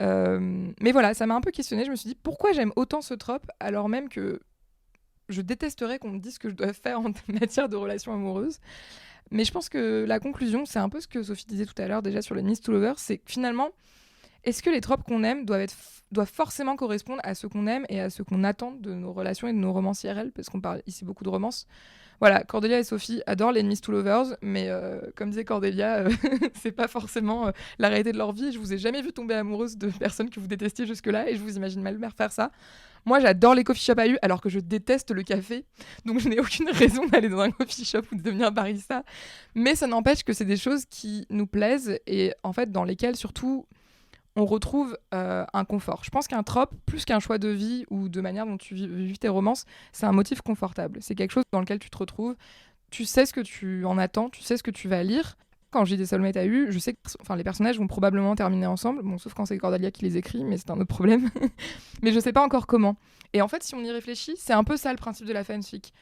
Mais voilà, ça m'a un peu questionnée. Je me suis dit pourquoi j'aime autant ce trope, alors même que je détesterais qu'on me dise ce que je dois faire en matière de relations amoureuses. Mais je pense que la conclusion, c'est un peu ce que Sophie disait tout à l'heure déjà sur les Enemies to Lovers, c'est que finalement, est-ce que les tropes qu'on aime doivent forcément correspondre à ce qu'on aime et à ce qu'on attend de nos relations et de nos romances IRL, parce qu'on parle ici beaucoup de romances. Voilà, Cordelia et Sophie adorent les Enemies to Lovers, mais comme disait Cordelia, c'est pas forcément la réalité de leur vie. Je vous ai jamais vu tomber amoureuse de personnes que vous détestiez jusque-là, et je vous imagine mal faire ça. Moi, j'adore les coffee shops AU, alors que je déteste le café, donc je n'ai aucune raison d'aller dans un coffee shop ou de devenir barista. Mais ça n'empêche que c'est des choses qui nous plaisent, et en fait, dans lesquelles surtout on retrouve un confort. Je pense qu'un trope, plus qu'un choix de vie ou de manière dont tu vis tes romances, c'est un motif confortable. C'est quelque chose dans lequel tu te retrouves, tu sais ce que tu en attends, tu sais ce que tu vas lire. Quand je lis des Soulmate AU, je sais que les personnages vont probablement terminer ensemble, bon, sauf quand c'est Cordelia qui les écrit, mais c'est un autre problème. Mais je sais pas encore comment. Et en fait, si on y réfléchit, c'est un peu ça le principe de la fanfic.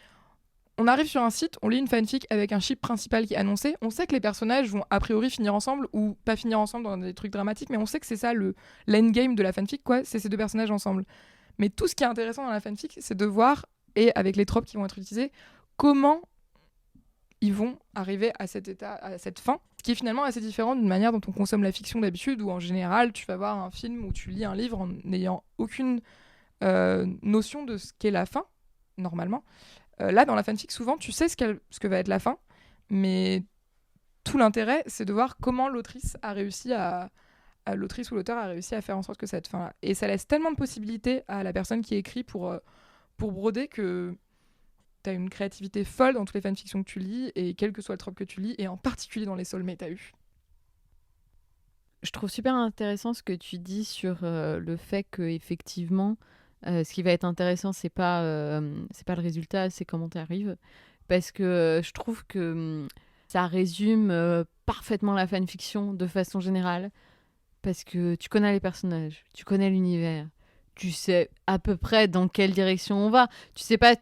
On arrive sur un site, on lit une fanfic avec un ship principal qui est annoncé. On sait que les personnages vont a priori finir ensemble ou pas finir ensemble dans des trucs dramatiques, mais on sait que c'est ça l'endgame de la fanfic, quoi. C'est ces deux personnages ensemble. Mais tout ce qui est intéressant dans la fanfic, c'est de voir, et avec les tropes qui vont être utilisés, comment ils vont arriver à cet état, à cette fin, ce qui est finalement assez différent d'une manière dont on consomme la fiction d'habitude, où en général, tu vas voir un film ou tu lis un livre en n'ayant aucune notion de ce qu'est la fin, normalement. Là, dans la fanfic, souvent, tu sais ce que va être la fin, mais tout l'intérêt, c'est de voir comment l'autrice ou l'auteur a réussi à faire en sorte que cette fin-là. Et ça laisse tellement de possibilités à la personne qui écrit pour broder que tu as une créativité folle dans toutes les fanfictions que tu lis, et quel que soit le trope que tu lis, et en particulier dans les soulmates t'as eu. Je trouve super intéressant ce que tu dis sur le fait que effectivement, ce qui va être intéressant, c'est pas le résultat, c'est comment tu arrives. Parce que je trouve que ça résume parfaitement la fanfiction de façon générale. Parce que tu connais les personnages, tu connais l'univers, tu sais à peu près dans quelle direction on va. Tu sais pas,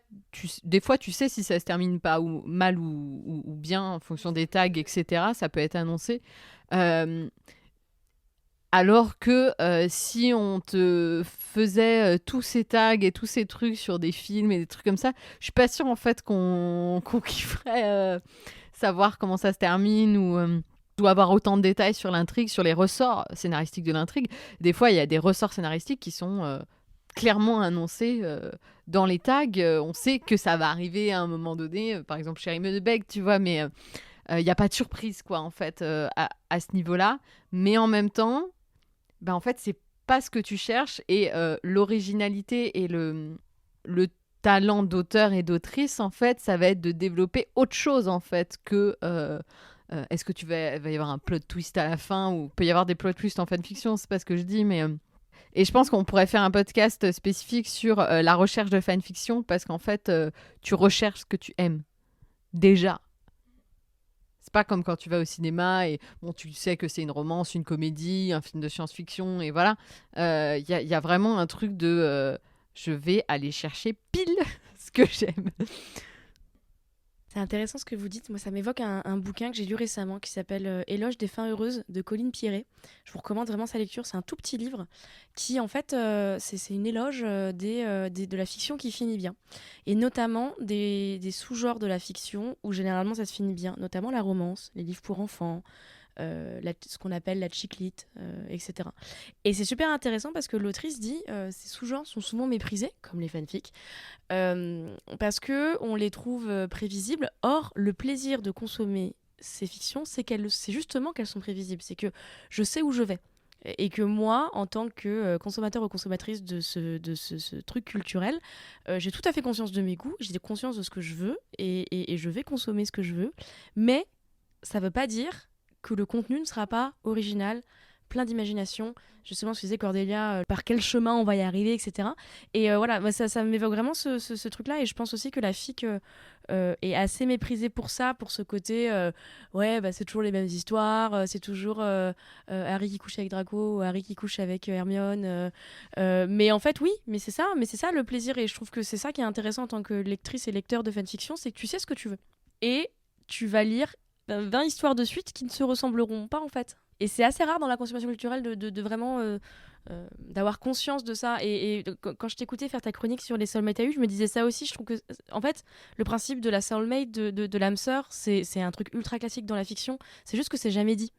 des fois tu sais si ça se termine pas ou mal ou bien en fonction des tags, etc. Ça peut être annoncé. Alors que si on te faisait tous ces tags et tous ces trucs sur des films et des trucs comme ça, je suis pas sûre en fait qu'on kifferait savoir comment ça se termine ou doit avoir autant de détails sur l'intrigue, sur les ressorts scénaristiques de l'intrigue. Des fois, il y a des ressorts scénaristiques qui sont clairement annoncés dans les tags. On sait que ça va arriver à un moment donné, par exemple chez Medebeck, tu vois, mais il n'y a pas de surprise, quoi, en fait, à ce niveau-là. Mais en même temps, en fait, c'est pas ce que tu cherches, et l'originalité et le talent d'auteur et d'autrice, en fait, ça va être de développer autre chose, en fait, que est-ce que va y avoir un plot twist à la fin, ou peut y avoir des plot twists en fanfiction, c'est pas ce que je dis, mais et je pense qu'on pourrait faire un podcast spécifique sur la recherche de fanfiction, parce qu'en fait, tu recherches ce que tu aimes déjà. C'est pas comme quand tu vas au cinéma et bon, tu sais que c'est une romance, une comédie, un film de science-fiction, et voilà. Il y a vraiment un truc de je vais aller chercher pile ce que j'aime. C'est intéressant ce que vous dites. Moi, ça m'évoque un bouquin que j'ai lu récemment qui s'appelle Éloge des fins heureuses de Colline Pierret. Je vous recommande vraiment sa lecture. C'est un tout petit livre qui, en fait, c'est une éloge de la fiction qui finit bien. Et notamment des sous-genres de la fiction où généralement ça se finit bien. Notamment la romance, les livres pour enfants, ce qu'on appelle la chiclite, etc. Et c'est super intéressant parce que l'autrice dit ces sous-genres sont souvent méprisés, comme les fanfics, parce qu'on les trouve prévisibles. Or, le plaisir de consommer ces fictions, c'est justement qu'elles sont prévisibles. C'est que je sais où je vais. Et que moi, en tant que consommateur ou consommatrice de ce truc culturel, j'ai tout à fait conscience de mes goûts, j'ai conscience de ce que je veux, et je vais consommer ce que je veux. Mais ça ne veut pas dire que le contenu ne sera pas original, plein d'imagination. Justement, ce que disait Cordelia, par quel chemin on va y arriver, etc. Et voilà, ça m'évoque vraiment ce truc-là. Et je pense aussi que la fic est assez méprisée pour ça, pour ce côté, c'est toujours les mêmes histoires, c'est toujours Harry qui couche avec Draco, ou Harry qui couche avec Hermione. Mais en fait, oui, mais c'est ça le plaisir. Et je trouve que c'est ça qui est intéressant en tant que lectrice et lecteur de fanfiction, c'est que tu sais ce que tu veux. Et tu vas lire 20 histoires de suite qui ne se ressembleront pas, en fait. Et c'est assez rare dans la consommation culturelle de vraiment d'avoir conscience de ça. Et quand je t'écoutais faire ta chronique sur les soulmates à eu, je me disais ça aussi. Je trouve que, en fait, le principe de la soulmate, de l'âme sœur, c'est un truc ultra classique dans la fiction. C'est juste que c'est jamais dit.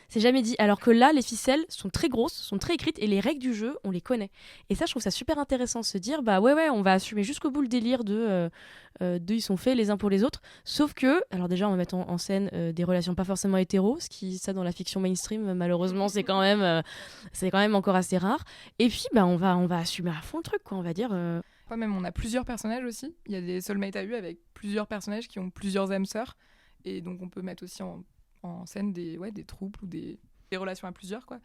C'est jamais dit. Alors que là, les ficelles sont très grosses, sont très écrites, et les règles du jeu, on les connaît. Et ça, je trouve ça super intéressant de se dire, on va assumer jusqu'au bout le délire de ils sont faits les uns pour les autres. Sauf que, alors déjà, on va mettre en scène des relations pas forcément hétéros, ça dans la fiction mainstream, malheureusement, c'est quand même encore assez rare. Et puis, on va assumer à fond le truc, quoi. On va dire. Même on a plusieurs personnages aussi. Il y a des soulmates à eu avec plusieurs personnages qui ont plusieurs âmes sœurs, et donc on peut mettre aussi en scène des troupes ou des relations à plusieurs, quoi.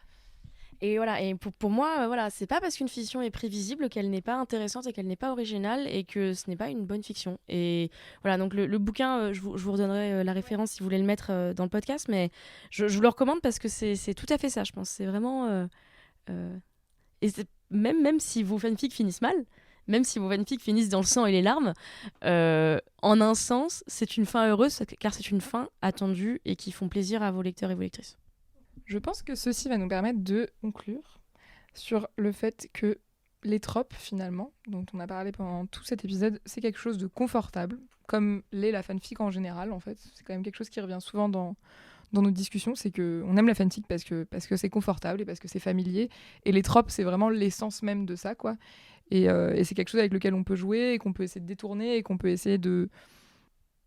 Et voilà, et pour moi, c'est pas parce qu'une fiction est prévisible qu'elle n'est pas intéressante et qu'elle n'est pas originale et que ce n'est pas une bonne fiction. Et voilà, donc le bouquin, je vous redonnerai la référence si vous voulez le mettre dans le podcast, mais je vous le recommande parce que c'est tout à fait ça, je pense. C'est vraiment... et même si vos fanfics finissent mal, même si vos fanfics finissent dans le sang et les larmes, en un sens, c'est une fin heureuse, car c'est une fin attendue et qui font plaisir à vos lecteurs et vos lectrices. Je pense que ceci va nous permettre de conclure sur le fait que les tropes, finalement, dont on a parlé pendant tout cet épisode, c'est quelque chose de confortable, comme l'est la fanfic en général, en fait. C'est quand même quelque chose qui revient souvent dans nos discussions, c'est qu'on aime la fanfic parce que c'est confortable et parce que c'est familier. Et les tropes, c'est vraiment l'essence même de ça, quoi. Et c'est quelque chose avec lequel on peut jouer et qu'on peut essayer de détourner et qu'on peut essayer de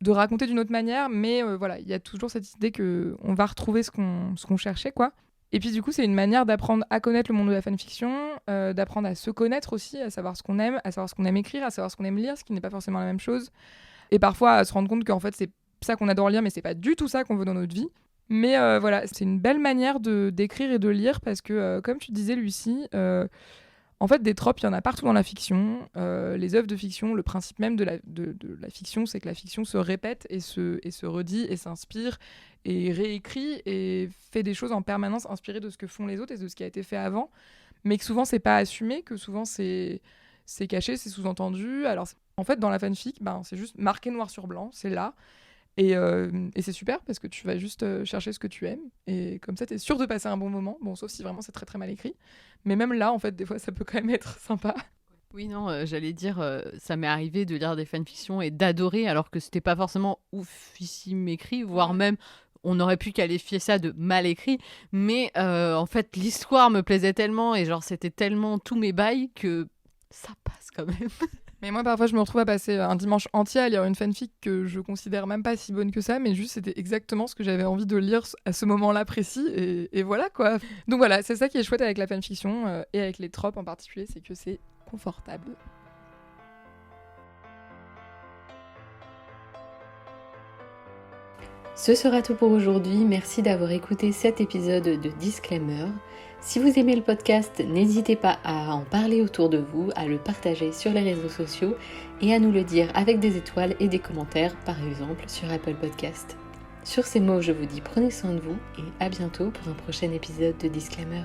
raconter d'une autre manière. Mais voilà, il y a toujours cette idée qu'on va retrouver ce qu'on cherchait, quoi. Et puis du coup, c'est une manière d'apprendre à connaître le monde de la fanfiction, d'apprendre à se connaître aussi, à savoir ce qu'on aime, à savoir ce qu'on aime écrire, à savoir ce qu'on aime lire, ce qui n'est pas forcément la même chose. Et parfois à se rendre compte qu'en fait, c'est ça qu'on adore lire, mais c'est pas du tout ça qu'on veut dans notre vie. Mais voilà, c'est une belle manière d'écrire et de lire parce que, comme tu disais, Lucie, en fait, des tropes, il y en a partout dans la fiction. Les œuvres de fiction, le principe même de la fiction, c'est que la fiction se répète et se redit et s'inspire et réécrit et fait des choses en permanence inspirées de ce que font les autres et de ce qui a été fait avant. Mais que souvent, c'est pas assumé, que souvent, c'est caché, c'est sous-entendu. Alors, en fait, dans la fanfic, c'est juste marqué noir sur blanc, c'est là. Et c'est super parce que tu vas juste chercher ce que tu aimes et comme ça t'es sûr de passer un bon moment, bon sauf si vraiment c'est très très mal écrit, mais même là en fait des fois ça peut quand même être sympa. Oui non, j'allais dire, ça m'est arrivé de lire des fanfictions et d'adorer alors que c'était pas forcément oufissime écrit, voire même on aurait pu qualifier ça de mal écrit, mais en fait l'histoire me plaisait tellement et genre c'était tellement tous mes bails que ça passe quand même. Mais moi, parfois, je me retrouve à passer un dimanche entier à lire une fanfic que je considère même pas si bonne que ça, mais juste c'était exactement ce que j'avais envie de lire à ce moment-là précis, et voilà quoi. Donc voilà, c'est ça qui est chouette avec la fanfiction et avec les tropes en particulier, c'est que c'est confortable. Ce sera tout pour aujourd'hui. Merci d'avoir écouté cet épisode de Disclaimer. Si vous aimez le podcast, n'hésitez pas à en parler autour de vous, à le partager sur les réseaux sociaux et à nous le dire avec des étoiles et des commentaires, par exemple sur Apple Podcast. Sur ces mots, je vous dis prenez soin de vous et à bientôt pour un prochain épisode de Disclaimer.